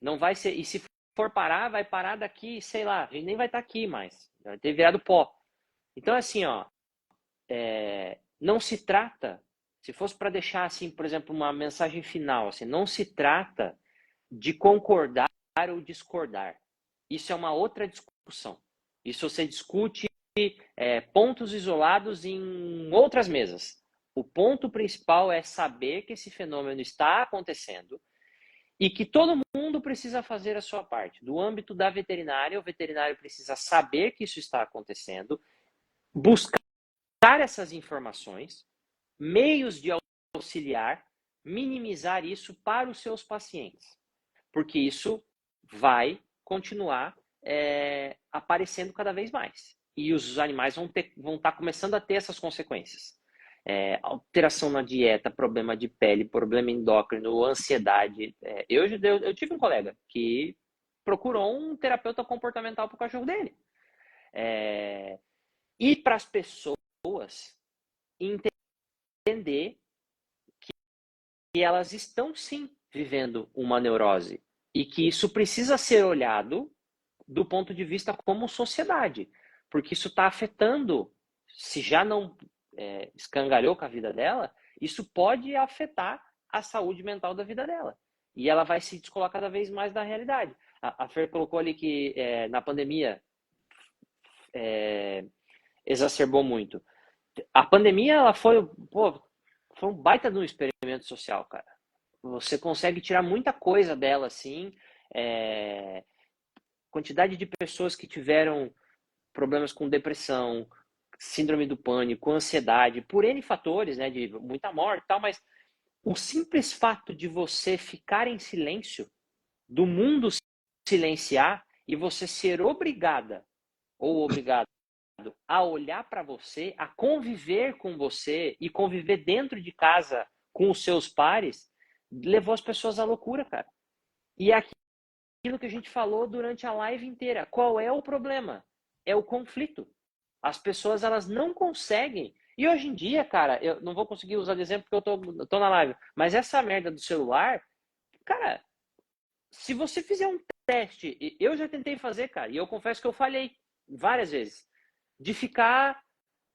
Não vai ser. E se for parar, vai parar daqui, sei lá, a gente nem vai estar aqui mais. Vai ter virado pó. Então, assim, ó, não se trata, se fosse para deixar, assim, por exemplo, uma mensagem final, assim, não se trata de concordar ou discordar. Isso é uma outra discussão. Isso você discute pontos isolados em outras mesas. O ponto principal é saber que esse fenômeno está acontecendo e que todo mundo precisa fazer a sua parte. Do âmbito da veterinária, o veterinário precisa saber que isso está acontecendo, buscar essas informações, meios de auxiliar, minimizar isso para os seus pacientes, porque isso vai continuar aparecendo cada vez mais. E os animais vão estar começando a ter essas consequências. Alteração na dieta, problema de pele, problema endócrino, ansiedade. Eu tive um colega que procurou um terapeuta comportamental para o cachorro dele. E para as pessoas entender que elas estão sim vivendo uma neurose e que isso precisa ser olhado do ponto de vista como sociedade, porque isso está afetando, se já não escangalhou com a vida dela, isso pode afetar a saúde mental da vida dela. E ela vai se descolar cada vez mais da realidade. A Fer colocou ali que na pandemia exacerbou muito. A pandemia ela foi um baita de um experimento social, cara. Você consegue tirar muita coisa dela, assim. Quantidade de pessoas que tiveram problemas com depressão, síndrome do pânico, ansiedade, por N fatores, né, de muita morte e tal, mas o simples fato de você ficar em silêncio, do mundo silenciar e você ser obrigada ou obrigado a olhar para você, a conviver com você e conviver dentro de casa com os seus pares, levou as pessoas à loucura, cara. E aquilo que a gente falou durante a live inteira, qual é o problema? É o conflito. As pessoas, elas não conseguem. E hoje em dia, cara, eu não vou conseguir usar de exemplo porque eu tô na live, mas essa merda do celular, cara, se você fizer um teste, eu já tentei fazer, cara, e eu confesso que eu falhei várias vezes, de ficar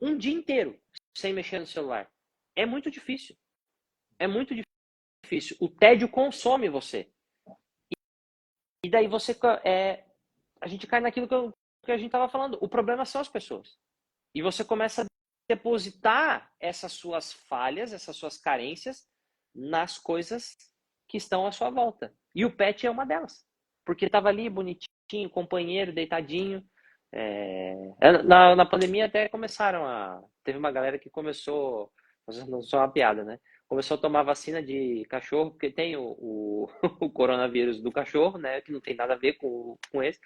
um dia inteiro sem mexer no celular. É muito difícil. É muito difícil. O tédio consome você. E daí a gente cai naquilo que a gente estava falando. O problema são as pessoas. E você começa a depositar essas suas falhas, essas suas carências nas coisas que estão à sua volta. E o pet é uma delas. Porque estava ali bonitinho, companheiro, deitadinho. Na pandemia até teve uma galera que começou, não só uma piada, né? Começou a tomar vacina de cachorro, porque tem o coronavírus do cachorro, né? Que não tem nada a ver com esse.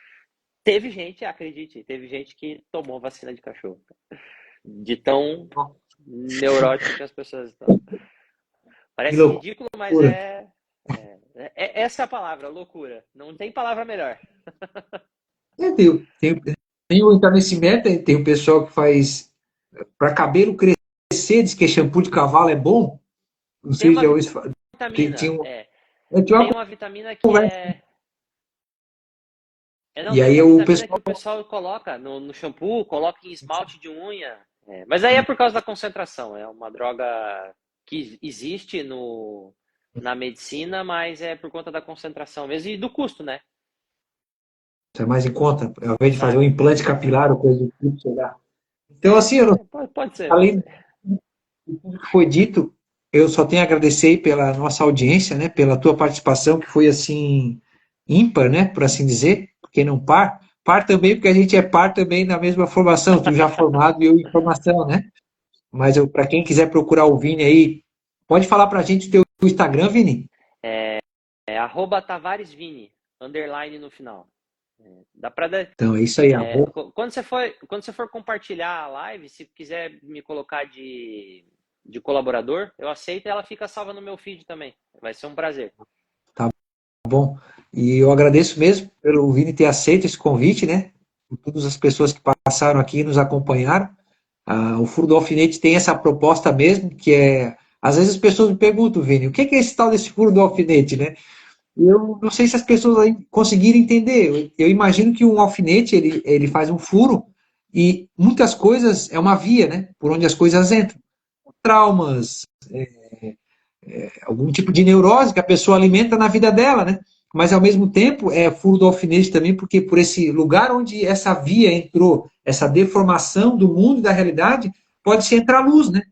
Teve gente, acredite, teve gente que tomou vacina de cachorro. De tão neurótico que as pessoas estão. Que Parece ridículo, mas loucura. essa é a palavra, loucura. Não tem palavra melhor. Tem o entarnecimento, tem o pessoal que faz para cabelo crescer, diz que shampoo de cavalo é bom. Não Tem sei se uma já ouviu falar. vitamina, Tinha tem uma uma vitamina que conversa. não, E tem aí uma o vitamina que pessoal. o pessoal coloca no shampoo, coloca em esmalte de unha. Mas aí é por causa da concentração. É uma droga que existe na medicina, mas é por conta da concentração mesmo e do custo, né? É mais em conta, ao invés de fazer um É, implante capilar ou coisa do tipo, sei lá. Então, assim, pode ser, pode além ser. de tudo que foi dito, eu só tenho a agradecer pela nossa audiência, né, pela tua participação, que foi assim, ímpar, né, por assim dizer, porque não par. Par também, porque a gente é par também na mesma formação, tu já formado e eu em formação, né? Mas para quem quiser procurar o Vini aí, pode falar pra gente o teu Instagram, Vini? É @tavaresvini, underline no final. Dá pra Então, é isso aí, quando você for compartilhar a live, se quiser me colocar de colaborador, eu aceito e ela fica salva no meu feed também. Vai ser um prazer. tá bom? E eu agradeço mesmo pelo Vini ter aceito esse convite, né? Por todas as pessoas que passaram aqui e nos acompanharam. O Furo do Alfinete tem essa proposta mesmo, que é. Às vezes as pessoas me perguntam, Vini, o que é esse tal desse furo do alfinete, né? E eu não sei se as pessoas aí conseguiram entender. Eu imagino que um alfinete ele faz um furo e muitas coisas é uma via, né? Por onde as coisas entram. Traumas, algum tipo de neurose que a pessoa alimenta na vida dela, né? Mas ao mesmo tempo é furo do alfinete também, porque por esse lugar onde essa via entrou, essa deformação do mundo e da realidade, pode se entrar luz, né?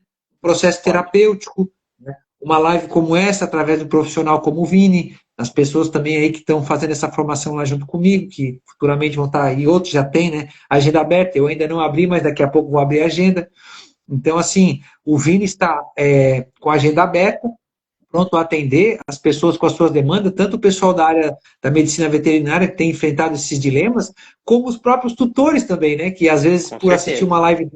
Processo Pode. terapêutico, né? Uma live como essa, através de um profissional como o Vini, as pessoas também aí que estão fazendo essa formação lá junto comigo, que futuramente vão estar, e outros já têm, né? Agenda aberta, eu ainda não abri, mas daqui a pouco vou abrir a agenda. Então, assim, o Vini está com a agenda aberta, pronto a atender as pessoas com as suas demandas, tanto o pessoal da área da medicina veterinária que tem enfrentado esses dilemas, como os próprios tutores também, né? Que às vezes, Com por assistir certeza. uma live,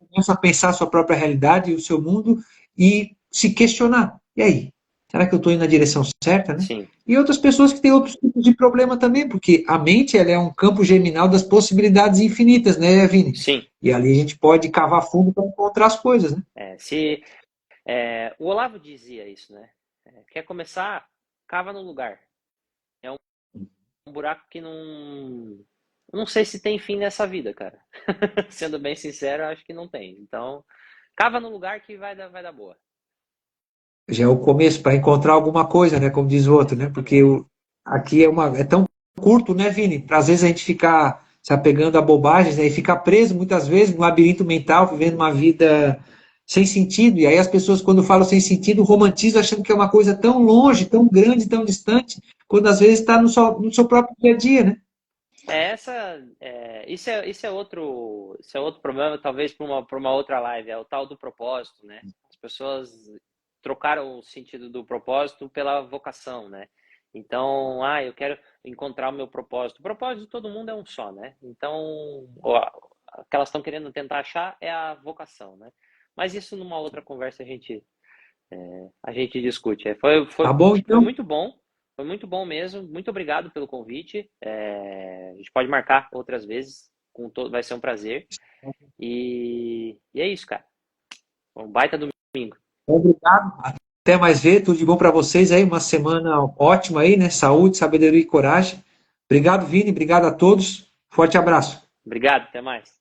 começam a pensar a sua própria realidade e o seu mundo e se questionar. E aí? Será que eu estou indo na direção certa, né? Sim, E outras pessoas que têm outros tipos de problema também, porque a mente ela é um campo germinal das possibilidades infinitas, né, Vini? sim. E ali a gente pode cavar fundo para encontrar as coisas, né? Se o Olavo dizia isso, né? Quer começar? Cava no lugar. É um buraco que não sei se tem fim nessa vida, cara. Sendo bem sincero, eu acho que não tem. Então, cava no lugar que vai dar boa. Já é o começo para encontrar alguma coisa, né? Como diz o outro, né? Porque Exatamente. aqui é tão curto, né, Vini? Para às vezes a gente ficar se apegando a bobagens, né? E ficar preso muitas vezes no labirinto mental, vivendo uma vida sem sentido. E aí as pessoas, quando falam sem sentido, romantizam achando que é uma coisa tão longe, tão grande, tão distante, quando às vezes está no seu próprio dia a dia, né? Isso é outro problema, talvez para uma outra live, é o tal do propósito, né? As pessoas trocaram o sentido do propósito pela vocação, né? Então, eu quero encontrar o meu propósito. O propósito de todo mundo é um só, né? Então, o que elas estão querendo tentar achar é a vocação, né? Mas isso numa outra conversa a gente discute. Tá bom, Foi então? muito bom. Foi muito bom mesmo. Muito obrigado pelo convite. A gente pode marcar outras vezes. Vai ser um prazer. E é isso, cara. Um baita domingo. Obrigado. Até mais ver. Tudo de bom para vocês aí. Uma semana ótima aí, né? Saúde, sabedoria e coragem. Obrigado, Vini. Obrigado a todos. Forte abraço. Obrigado, até mais.